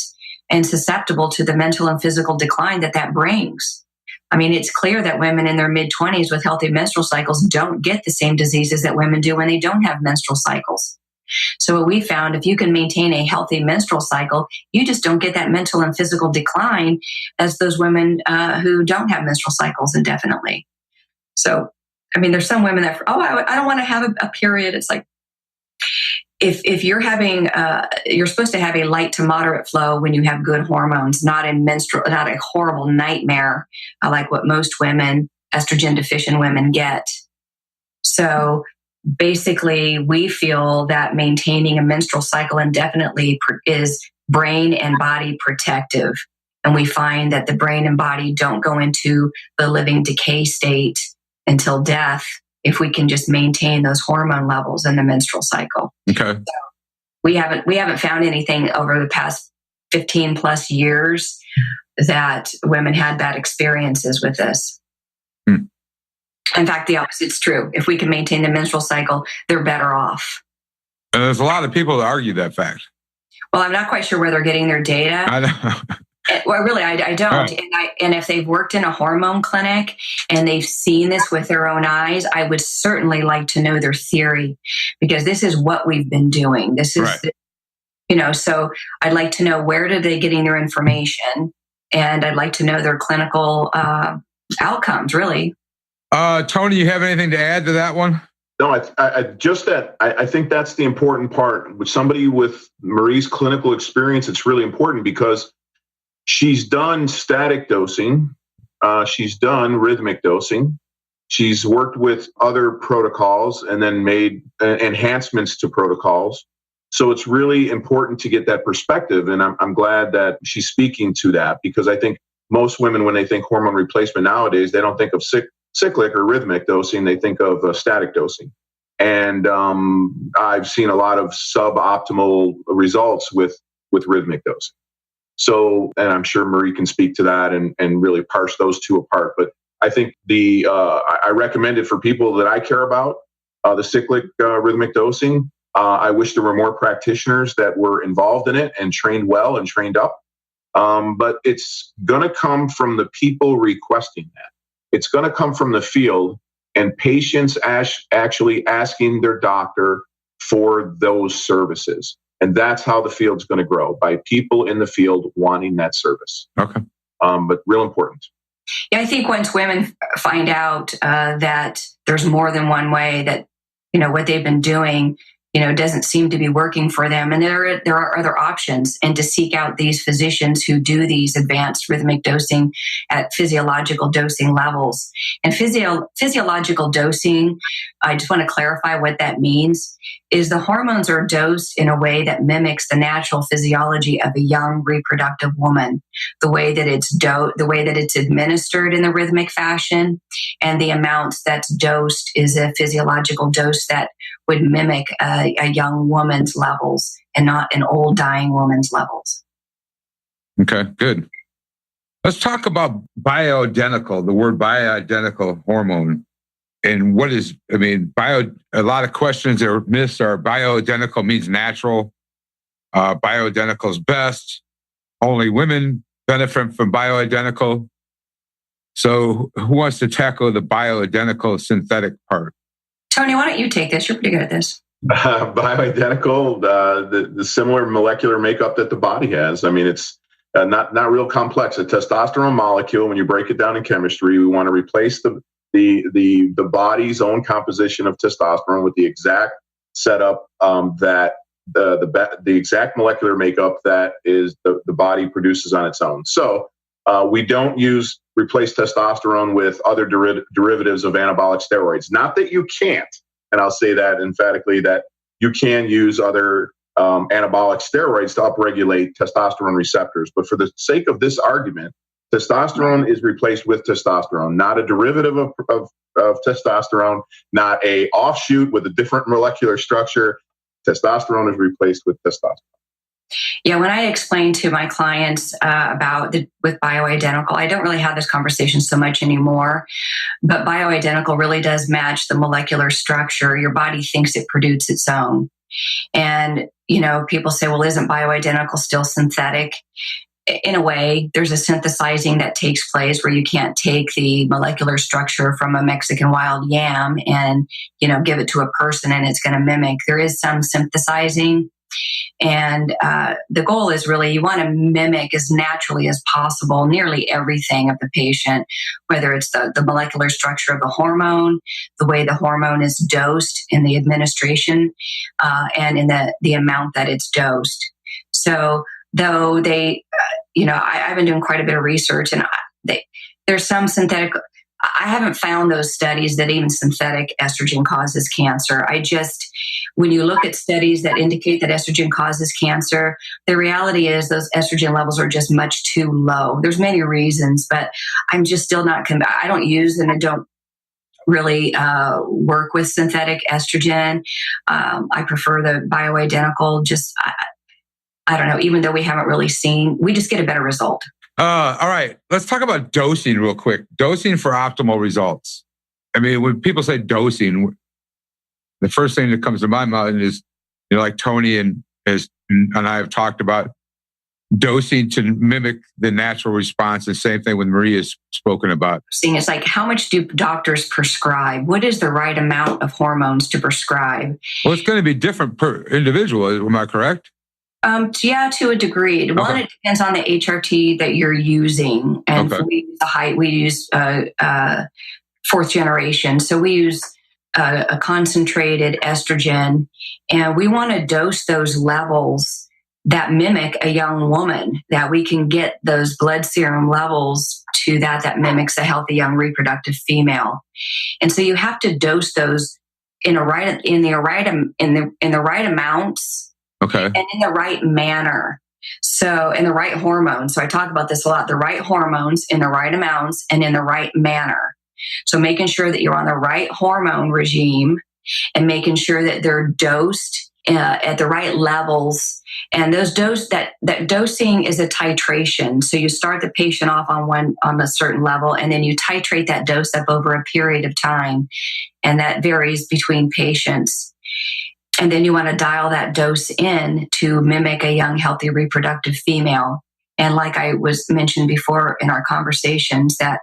S1: and susceptible to the mental and physical decline that brings? I mean, it's clear that women in their mid-20s with healthy menstrual cycles don't get the same diseases that women do when they don't have menstrual cycles. So what we found, if you can maintain a healthy menstrual cycle, you just don't get that mental and physical decline as those women who don't have menstrual cycles indefinitely. So, I mean, there's some women that, I don't want to have a period. It's like, if you're having, you're supposed to have a light to moderate flow when you have good hormones, not a horrible nightmare like what most women, estrogen deficient women, get. So basically, we feel that maintaining a menstrual cycle indefinitely is brain and body protective. And we find that the brain and body don't go into the living decay state until death if we can just maintain those hormone levels in the menstrual cycle.
S3: Okay.
S1: So we haven't found anything over the past 15 plus years that women had bad experiences with this. In fact, the opposite's true. If we can maintain the menstrual cycle, they're better off.
S3: And there's a lot of people that argue that fact.
S1: Well, I'm not quite sure where they're getting their data.
S3: I know.
S1: Well, really, I don't. Right. And if they've worked in a hormone clinic and they've seen this with their own eyes, I would certainly like to know their theory, because this is what we've been doing. This is, right. So I'd like to know, where are they getting their information? And I'd like to know their clinical outcomes, really.
S3: Tony, you have anything to add to that one?
S4: No, I think that's the important part. With somebody with Marie's clinical experience, it's really important because she's done static dosing. She's done rhythmic dosing. She's worked with other protocols and then made enhancements to protocols. So it's really important to get that perspective. And I'm glad that she's speaking to that, because I think most women, when they think hormone replacement nowadays, they don't think of cyclic or rhythmic dosing. They think of static dosing. And I've seen a lot of suboptimal results with rhythmic dosing. So, and I'm sure Marie can speak to that and really parse those two apart. But I think I recommend it for people that I care about, the cyclic rhythmic dosing. I wish there were more practitioners that were involved in it and trained well and trained up. But it's going to come from the people requesting that. It's going to come from the field and patients actually asking their doctor for those services. And that's how the field's going to grow, by people in the field wanting that service.
S3: Okay.
S4: But real important.
S1: Yeah, I think once women find out that there's more than one way, that, what they've been doing, doesn't seem to be working for them, and there are other options, and to seek out these physicians who do these advanced rhythmic dosing at physiological dosing levels. And physiological dosing, I just want to clarify what that means, is the hormones are dosed in a way that mimics the natural physiology of a young reproductive woman. The way that it's administered in the rhythmic fashion, and the amounts that's dosed is a physiological dose that would mimic a young woman's levels and not an old dying woman's levels.
S3: Okay, good. Let's talk about bioidentical, the word bioidentical hormone. And what is, a lot of questions that are missed are: bioidentical means natural. Bioidentical is best. Only women benefit from bioidentical. So who wants to tackle the bioidentical synthetic part?
S1: Tony, why don't you take this? You're pretty good at this.
S4: Bioidentical, the similar molecular makeup that the body has. It's not real complex. A testosterone molecule, when you break it down in chemistry, we want to replace the body's own composition of testosterone with the exact setup that the exact molecular makeup that is the body produces on its own. So we don't replace testosterone with other derivatives of anabolic steroids. Not that you can't, and I'll say that emphatically, that you can use other anabolic steroids to upregulate testosterone receptors. But for the sake of this argument, testosterone is replaced with testosterone, not a derivative of testosterone, not a offshoot with a different molecular structure. Testosterone is replaced with testosterone.
S1: Yeah, when I explain to my clients with bioidentical, I don't really have this conversation so much anymore, but bioidentical really does match the molecular structure. Your body thinks it produces its own. And, people say, well, isn't bioidentical still synthetic? in a way, there's a synthesizing that takes place where you can't take the molecular structure from a Mexican wild yam and, give it to a person and it's going to mimic. There is some synthesizing. And the goal is really you want to mimic as naturally as possible nearly everything of the patient, whether it's the molecular structure of the hormone, the way the hormone is dosed in the administration, and in the amount that it's dosed. So though they, I've been doing quite a bit of research, and there's some synthetic. I haven't found those studies that even synthetic estrogen causes cancer. When you look at studies that indicate that estrogen causes cancer, the reality is those estrogen levels are just much too low. There's many reasons, but I'm just still not I don't use and I don't really work with synthetic estrogen. I prefer the bioidentical. I don't know, even though we haven't really we just get a better result.
S3: All right, let's talk about dosing real quick. Dosing for optimal results. I mean, when people say dosing, the first thing that comes to my mind is, like Tony and I have talked about dosing to mimic the natural response. The same thing with Maria's spoken about.
S1: It's like, how much do doctors prescribe? What is the right amount of hormones to prescribe?
S3: Well, it's going to be different per individual. Am I correct?
S1: Yeah, to a degree. One, it depends on the HRT that you're using, and we use fourth generation. So we use a concentrated estrogen, and we want to dose those levels that mimic a young woman, that we can get those blood serum levels to that mimics a healthy young reproductive female. And so you have to dose those in the right amounts.
S3: Okay.
S1: And in the right manner. So, in the right hormones. So, I talk about this a lot. The right hormones in the right amounts and in the right manner. So, making sure that you're on the right hormone regime and making sure that they're dosed at the right levels. And those that dosing is a titration. So, you start the patient off on a certain level, and then you titrate that dose up over a period of time. And that varies between patients. And then you want to dial that dose in to mimic a young, healthy, reproductive female. And like I was mentioned before in our conversations, that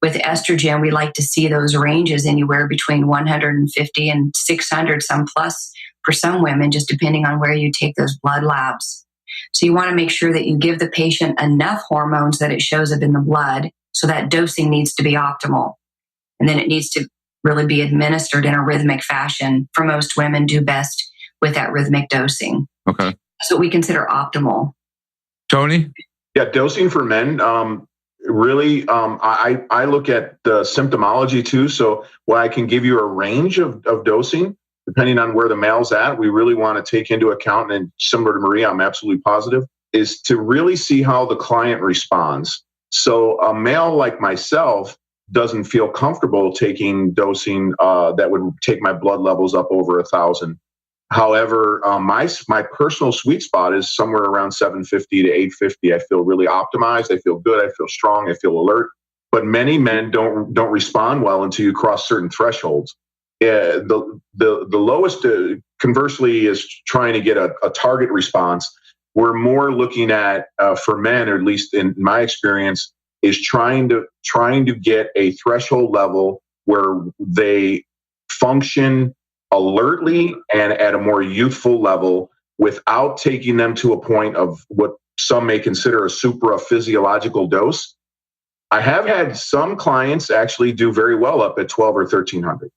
S1: with estrogen, we like to see those ranges anywhere between 150 and 600, some plus for some women, just depending on where you take those blood labs. So you want to make sure that you give the patient enough hormones that it shows up in the blood. So that dosing needs to be optimal. And then it needs to really be administered in a rhythmic fashion. For most women, do best with that rhythmic dosing.
S3: Okay.
S1: That's what we consider optimal.
S3: Tony?
S4: Yeah, dosing for men, really, I look at the symptomology too. So while I can give you a range of dosing, depending on where the male's at, we really want to take into account, and similar to Maria, I'm absolutely positive, is to really see how the client responds. So a male like myself doesn't feel comfortable taking dosing that would take my blood levels up over 1,000. However, my personal sweet spot is somewhere around 750 to 850. I feel really optimized. I feel good. I feel strong. I feel alert. But many men don't respond well until you cross certain thresholds. The lowest, conversely, is trying to get a target response. We're more looking at, for men, or at least in my experience, is trying to get a threshold level where they function alertly and at a more youthful level without taking them to a point of what some may consider a supraphysiological dose. I have had some clients actually do very well up at 12 or 1,300.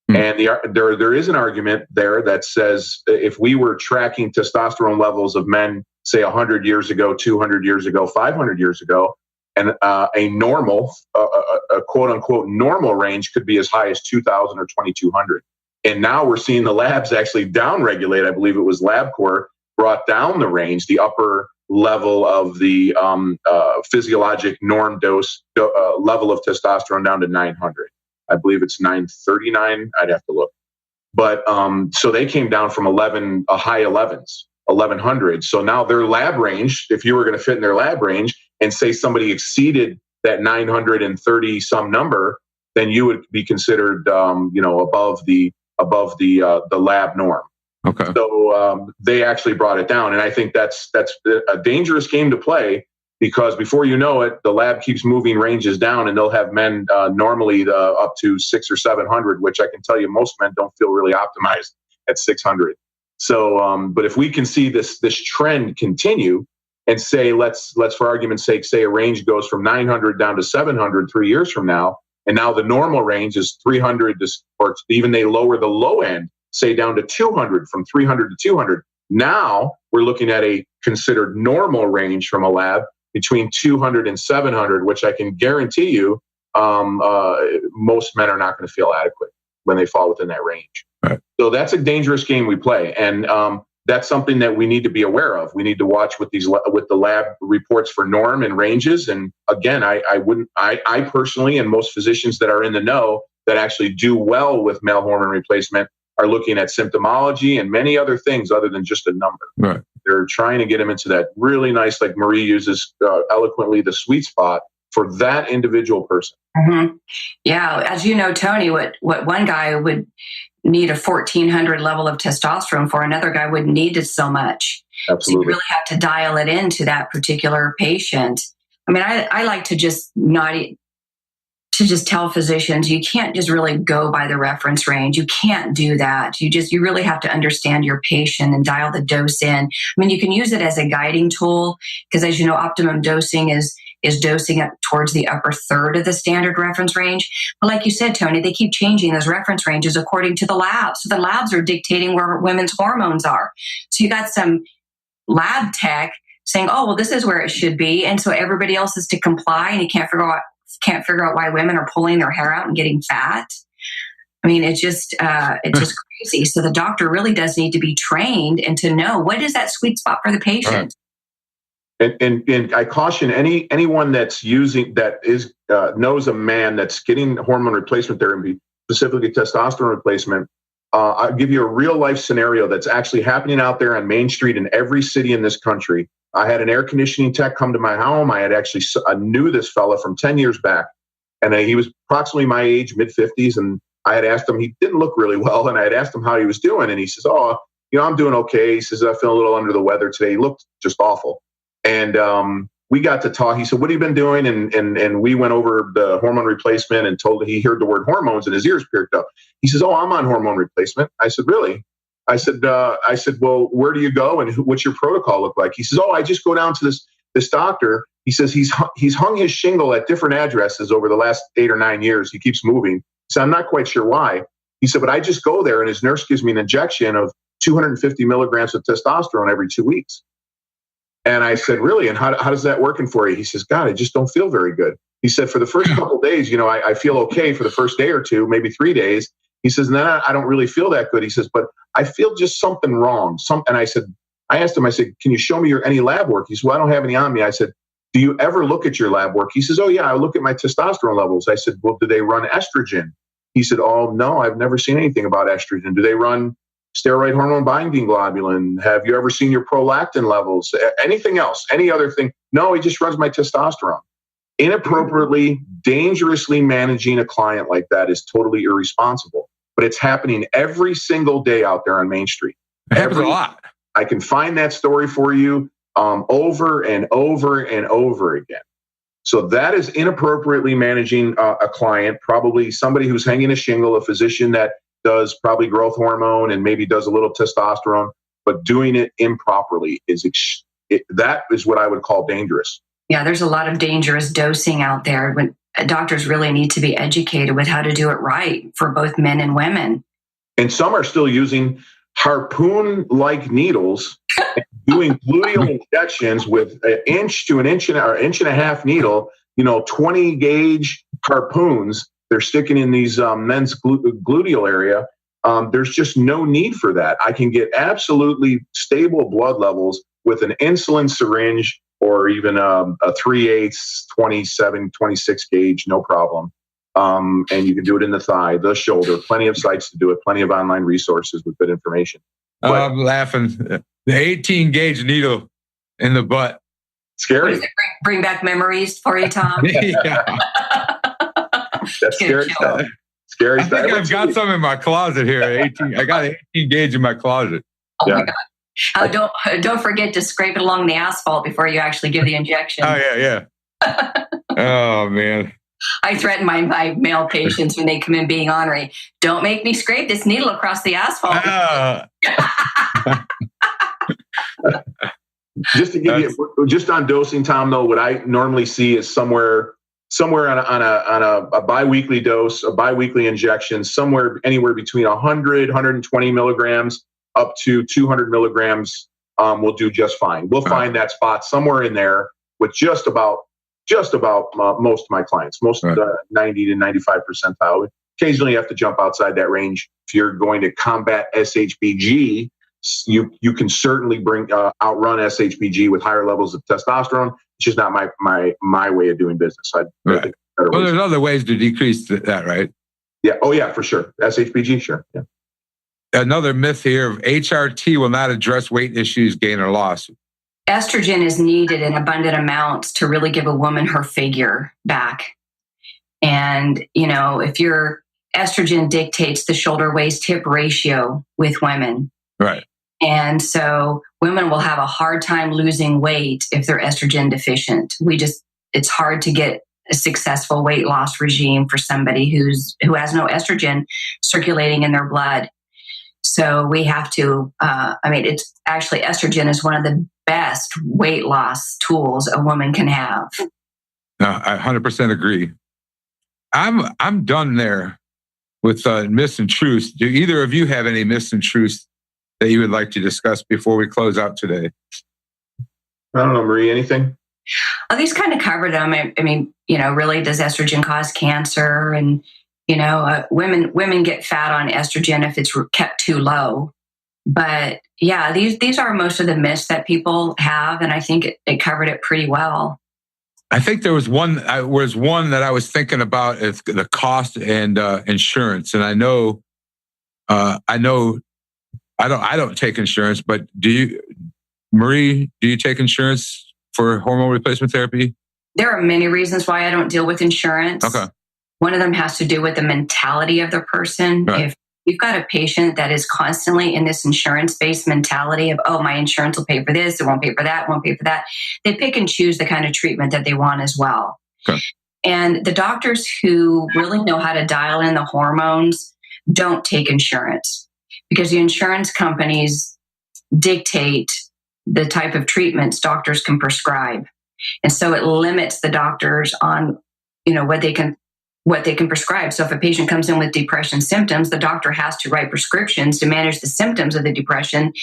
S4: And there is an argument there that says if we were tracking testosterone levels of men, say 100 years ago, 200 years ago, 500 years ago, and a normal, a quote unquote normal range could be as high as 2,000 or 2,200. And now we're seeing the labs actually downregulate. I believe it was LabCorp brought down the range, the upper level of the physiologic norm dose level of testosterone down to 900. I believe it's 939. I'd have to look. But so they came down from a high 11s, 1100. So now their lab range, if you were going to fit in their lab range and say somebody exceeded that 930 some number, then you would be considered, above the lab norm.
S3: Okay.
S4: So they actually brought it down, and I think that's a dangerous game to play because before you know it, the lab keeps moving ranges down, and they'll have men normally up to 600 or 700, which I can tell you most men don't feel really optimized at 600. So, but if we can see this trend continue, and say, let's for argument's sake, say a range goes from 900 down to 700 3 years from now, and now the normal range is 300, or even they lower the low end, say down to 200, from 300 to 200. Now we're looking at a considered normal range from a lab between 200 and 700, which I can guarantee you most men are not going to feel adequate when they fall within that range.
S3: Right.
S4: So that's a dangerous game we play. And that's something that we need to be aware of. We need to watch with the lab reports for norm and ranges. And again, I personally, and most physicians that are in the know that actually do well with male hormone replacement, are looking at symptomology and many other things other than just a number.
S3: Right.
S4: They're trying to get them into that really nice, like Marie uses eloquently, the sweet spot for that individual person.
S1: Mm-hmm. Yeah, as you know, Tony, what one guy would need a 1400 level of testosterone for, another guy wouldn't need it so much.
S4: Absolutely.
S1: So you really have to dial it into that particular patient. I mean, I like to just tell physicians, you can't just really go by the reference range. You can't do that. You really have to understand your patient and dial the dose in. I mean, you can use it as a guiding tool, because as you know, optimum dosing is dosing up towards the upper third of the standard reference range. But like you said, Tony, they keep changing those reference ranges according to the labs. So the labs are dictating where women's hormones are. So you got some lab tech saying, oh, well, this is where it should be. And so everybody else is to comply, and you can't figure out why women are pulling their hair out and getting fat. I mean, it's just crazy. So the doctor really does need to be trained and to know what is that sweet spot for the patient.
S4: Right. And I caution anyone that's knows a man that's getting hormone replacement therapy, specifically testosterone replacement. I'll give you a real life scenario that's actually happening out there on Main Street in every city in this country. I had an air conditioning tech come to my home. I knew this fella from 10 years back, and he was approximately my age, mid-50s, and I had asked him, he didn't look really well, and I had asked him how he was doing, and he says, oh, I'm doing okay. He says, I feel a little under the weather today. He looked just awful. And we got to talk. He said, what have you been doing? And we went over the hormone replacement, and told him, he heard the word hormones and his ears perked up. He says, oh, I'm on hormone replacement. I said, really? I said, well, where do you go, and what's your protocol look like? He says, oh, I just go down to this doctor. He says he's hung his shingle at different addresses over the last 8 or 9 years. He keeps moving. So I'm not quite sure why. He said, but I just go there, and his nurse gives me an injection of 250 milligrams of testosterone every 2 weeks. And I said, really? And how does that working for you? He says, God, I just don't feel very good. He said, for the first couple of days, I feel okay for the first day or two, maybe 3 days. He says, and then I don't really feel that good. He says, but I feel just something wrong. And I asked him, can you show me any lab work? He said, well, I don't have any on me. I said, do you ever look at your lab work? He says, oh, yeah, I look at my testosterone levels. I said, well, do they run estrogen? He said, oh, no, I've never seen anything about estrogen. Do they run steroid hormone binding globulin? Have you ever seen your prolactin levels? Anything else? Any other thing? No, he just runs my testosterone. Inappropriately, dangerously managing a client like that is totally irresponsible. But it's happening every single day out there on Main Street.
S3: It happens a lot.
S4: I can find that story for you over and over and over again. So that is inappropriately managing a client, probably somebody who's hanging a shingle, a physician that does probably growth hormone and maybe does a little testosterone, but doing it improperly that is what I would call dangerous.
S1: Yeah, there's a lot of dangerous dosing out there. When doctors really need to be educated with how to do it right for both men and women.
S4: And some are still using harpoon-like needles, doing gluteal injections with an inch to an inch and a half needle, 20 gauge harpoons. They're sticking in these men's gluteal area. There's just no need for that. I can get absolutely stable blood levels with an insulin syringe, or even a 3/8, 27, 26 gauge, no problem. And you can do it in the thigh, the shoulder, plenty of sites to do it, plenty of online resources with good information.
S3: I'm laughing. The 18 gauge needle in the butt.
S4: Scary.
S1: Bring back memories for you, Tom?
S3: Yeah.
S4: That's scary stuff. Scary stuff.
S3: I think I've got some in my closet here. I got an 18 gauge in my closet.
S1: Oh my God. Don't forget to scrape it along the asphalt before you actually give the injection.
S3: Oh, yeah. Oh, man.
S1: I threaten my male patients when they come in being ornery. Don't make me scrape this needle across the asphalt.
S4: Just to give you, just on dosing, Tom, though, what I normally see is somewhere on a biweekly dose, a biweekly injection, anywhere between 100, 120 milligrams up to 200 milligrams will do just fine. We'll find that spot somewhere in there with just about most of my clients, 90 to 95 percentile. Occasionally you have to jump outside that range. If you're going to combat SHBG, you can certainly outrun SHBG with higher levels of testosterone. It's just not my way of doing business.
S3: Well, there's other ways to decrease that, right?
S4: Yeah. Oh, yeah, for sure. SHBG, sure. Yeah.
S3: Another myth here of HRT will not address weight issues, gain or loss.
S1: Estrogen is needed in abundant amounts to really give a woman her figure back. And, if your estrogen dictates the shoulder waist hip ratio with women.
S3: Right.
S1: And so women will have a hard time losing weight if they're estrogen deficient. It's hard to get a successful weight loss regime for somebody who has no estrogen circulating in their blood. So we have to, it's actually estrogen is one of the best weight loss tools a woman can have.
S3: No, I 100% agree. I'm done there with myths and truths. Do either of you have any myths and truths that you would like to discuss before we close out today?
S4: I don't know, Marie, anything?
S1: Oh, these kind of cover them. Really, does estrogen cause cancer? And, women get fat on estrogen if it's kept too low. But yeah, these are most of the myths that people have. And I think it covered it pretty well.
S3: I think there was one that I was thinking about, is the cost and insurance. And I don't take insurance, but Marie, do you take insurance for hormone replacement therapy?
S1: There are many reasons why I don't deal with insurance.
S3: Okay.
S1: One of them has to do with the mentality of the person.
S3: Right.
S1: If you've got a patient that is constantly in this insurance-based mentality of, oh, my insurance will pay for this, it won't pay for that, it won't pay for that, they pick and choose the kind of treatment that they want as well.
S3: Okay.
S1: And the doctors who really know how to dial in the hormones don't take insurance, because the insurance companies dictate the type of treatments doctors can prescribe. And so it limits the doctors on, what they can prescribe. So if a patient comes in with depression symptoms, the doctor has to write prescriptions to manage the symptoms of the depression.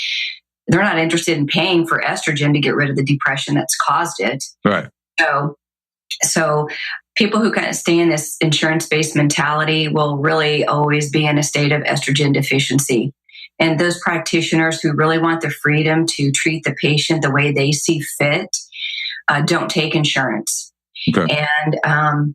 S1: They're not interested in paying for estrogen to get rid of the depression that's caused it.
S3: Right.
S1: So people who kind of stay in this insurance-based mentality will really always be in a state of estrogen deficiency. And those practitioners who really want the freedom to treat the patient the way they see fit don't take insurance.
S3: Okay.
S1: And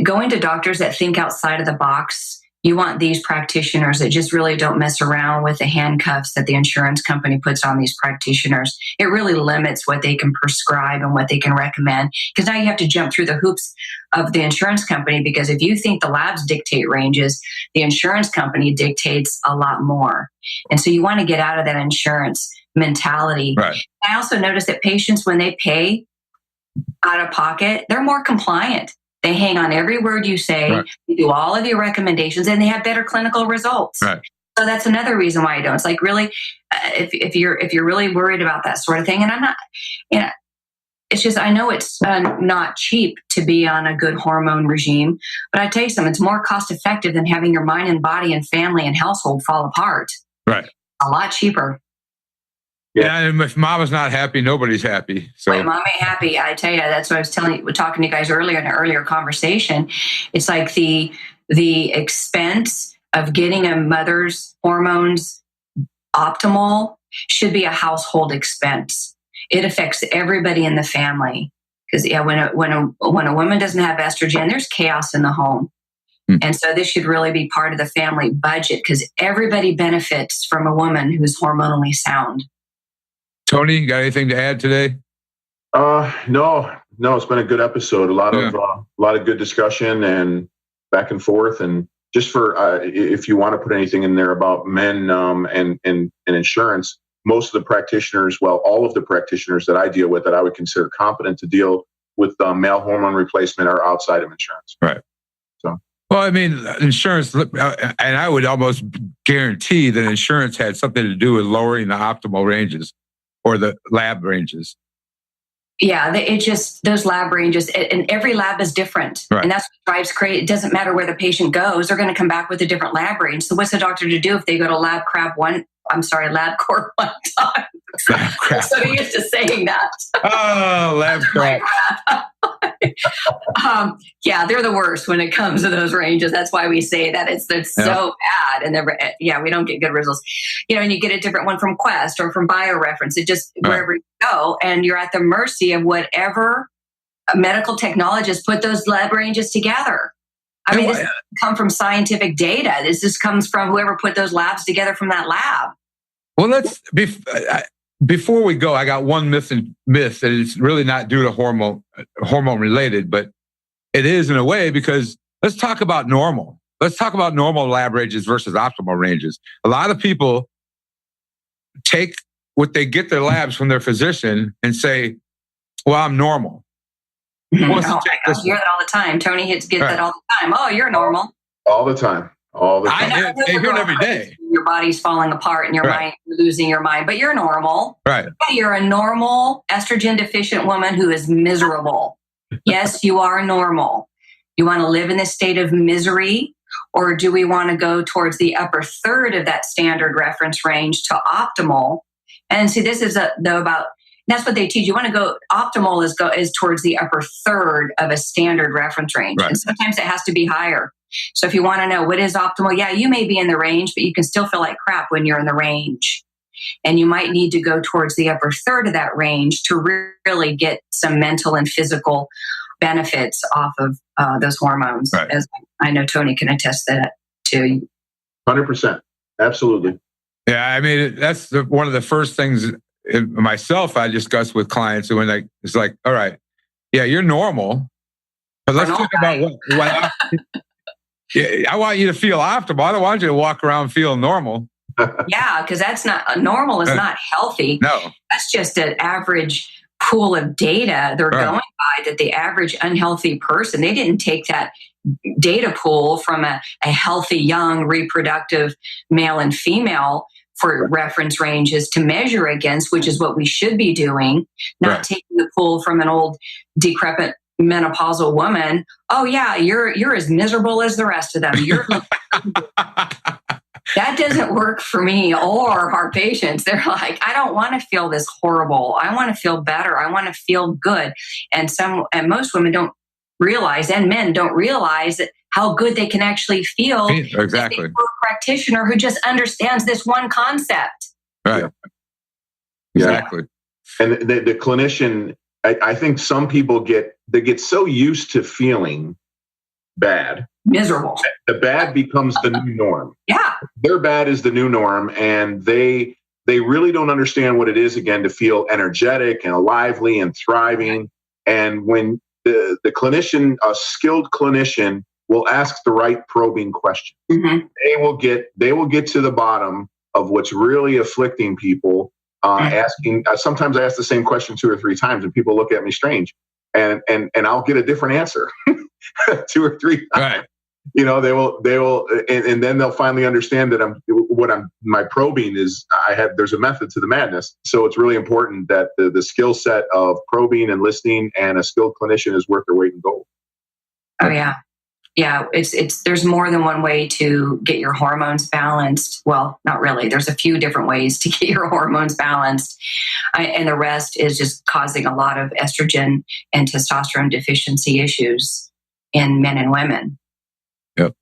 S1: going to doctors that think outside of the box. You want these practitioners that just really don't mess around with the handcuffs that the insurance company puts on these practitioners. It really limits what they can prescribe and what they can recommend, because now you have to jump through the hoops of the insurance company, because if you think the labs dictate ranges, the insurance company dictates a lot more. And so you want to get out of that insurance mentality.
S3: Right.
S1: I also notice that patients, when they pay out of pocket, they're more compliant. They hang on every word you say,
S3: right.
S1: They do all of your recommendations, and they have better clinical results.
S3: Right.
S1: So that's another reason why I don't. It's like, really, if you're really worried about that sort of thing, and I'm not, it's just, I know it's not cheap to be on a good hormone regime, but I tell you something, it's more cost effective than having your mind and body and family and household fall apart.
S3: Right.
S1: A lot cheaper.
S3: Yeah, and if mama's not happy, nobody's happy. So
S1: when mom ain't happy, I tell you, that's what I was talking to you guys earlier in an earlier conversation. It's like the expense of getting a mother's hormones optimal should be a household expense. It affects everybody in the family, because when a woman doesn't have estrogen, there's chaos in the home. And so this should really be part of the family budget, because everybody benefits from a woman who's hormonally sound.
S3: Tony, you got anything to add today?
S4: No, it's been a good episode. A lot of good discussion and back and forth, and just for if you want to put anything in there about men and insurance, most of the practitioners, well, all of the practitioners that I deal with that I would consider competent to deal with male hormone replacement are outside of insurance.
S3: Right.
S4: So,
S3: well, I mean, insurance, and I would almost guarantee that insurance had something to do with lowering the optimal ranges or the lab ranges.
S1: Yeah, those lab ranges, and every lab is different.
S3: Right.
S1: And that's what drives crazy. It doesn't matter where the patient goes, they're going to come back with a different lab range. So what's the doctor to do if they go to LabCorp one time? I'm so used to saying that.
S3: Oh, LabCorp.
S1: Yeah, they're the worst when it comes to those ranges. That's why we say that it's so bad, and we don't get good results. And you get a different one from Quest or from BioReference. It just wherever you go, and you're at the mercy of whatever medical technologists put those lab ranges together. I mean, this doesn't come from scientific data. This just comes from whoever put those labs together from that lab.
S3: Well, before we go, I got one myth, and it's really not due to hormone related, but it is in a way, because let's talk about normal. Let's talk about normal lab ranges versus optimal ranges. A lot of people take what they get their labs from their physician and say, well, I'm normal.
S1: I hear that all the time. Tony gets that all the time. Oh, you're normal.
S4: All the time.
S3: I hear it every day.
S1: Your body's falling apart and your mind, you're losing your mind, but you're normal.
S3: Right.
S1: You're a normal estrogen deficient woman who is miserable. Yes, you are normal. You want to live in this state of misery, or do we want to go towards the upper third of that standard reference range to optimal? And see, this is that's what they teach. You want to go optimal is towards the upper third of a standard reference range. Right. And sometimes it has to be higher. So if you want to know what is optimal, you may be in the range, but you can still feel like crap when you're in the range. And you might need to go towards the upper third of that range to really get some mental and physical benefits off of those hormones. Right. As I know Tony can attest that to.
S4: 100%. Absolutely.
S3: Yeah, I mean, that's one of the first things myself I discuss with clients when it's like, all right, yeah, you're normal, but let's talk about what I want you to feel optimal. I don't want you to walk around feeling normal.
S1: Yeah, because that's not normal. Is not healthy.
S3: No,
S1: that's just an average pool of data they're going by. That the average unhealthy person, they didn't take that data pool from a healthy young reproductive male and female for reference ranges to measure against, which is what we should be doing. Not taking the pool from an old decrepit menopausal woman. Oh yeah, you're as miserable as the rest of them. That doesn't work for me or our patients. They're like, I don't want to feel this horrible. I want to feel better. I want to feel good. And most women don't realize, and men don't realize how good they can actually feel.
S3: Exactly.
S1: A practitioner who just understands this one concept.
S3: Right. Exactly.
S4: And the clinician, I think some people get so used to feeling bad.
S1: Miserable.
S4: The bad becomes the new norm.
S1: Yeah.
S4: Their bad is the new norm, and they really don't understand what it is, again, to feel energetic and lively and thriving. And when the clinician, a skilled clinician, will ask the right probing question, they will get to the bottom of what's really afflicting people. Asking, sometimes I ask the same question 2 or 3 times, and people look at me strange, and I'll get a different answer 2 or 3 times.
S3: Right.
S4: They will, and then they'll finally understand that my probing is. There's a method to the madness. So it's really important that the skill set of probing and listening and a skilled clinician is worth their weight in gold.
S1: Oh yeah. Yeah, there's more than one way to get your hormones balanced. Well, not really. There's a few different ways to get your hormones balanced. And the rest is just causing a lot of estrogen and testosterone deficiency issues in men and women.
S3: Yep.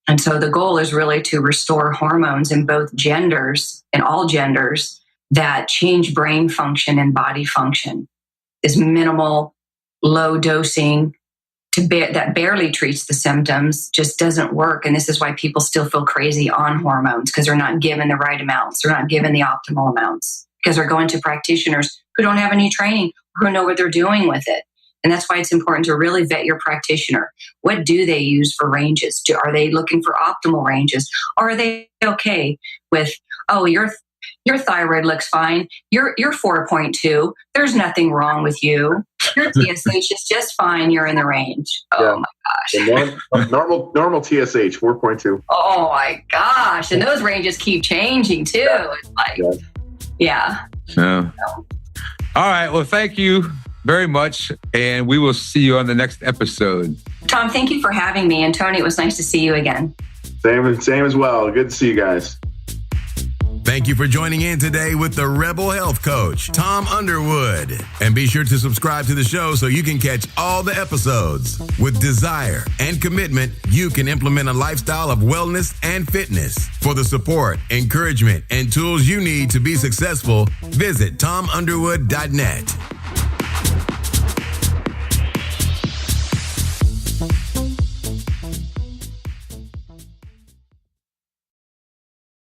S1: And so the goal is really to restore hormones in both genders, in all genders, that change brain function and body function. This minimal, low dosing that barely treats the symptoms just doesn't work. And this is why people still feel crazy on hormones, because they're not given the right amounts. They're not given the optimal amounts, because they're going to practitioners who don't have any training, who know what they're doing with it. And that's why it's important to really vet your practitioner. What do they use for ranges? Are they looking for optimal ranges? Or are they okay with, oh, your thyroid looks fine. You're 4.2. There's nothing wrong with you. Your TSH is just fine. You're in the range. Oh my
S4: gosh. Normal TSH, 4.2.
S1: Oh my gosh. And those ranges keep changing too. It's like, yeah.
S3: All right. Well, thank you very much. And we will see you on the next episode.
S1: Tom, thank you for having me. And Tony, it was nice to see you again.
S4: Same as well. Good to see you guys.
S2: Thank you for joining in today with the Rebel Health Coach, Tom Underwood. And be sure to subscribe to the show so you can catch all the episodes. With desire and commitment, you can implement a lifestyle of wellness and fitness. For the support, encouragement, and tools you need to be successful, visit tomunderwood.net.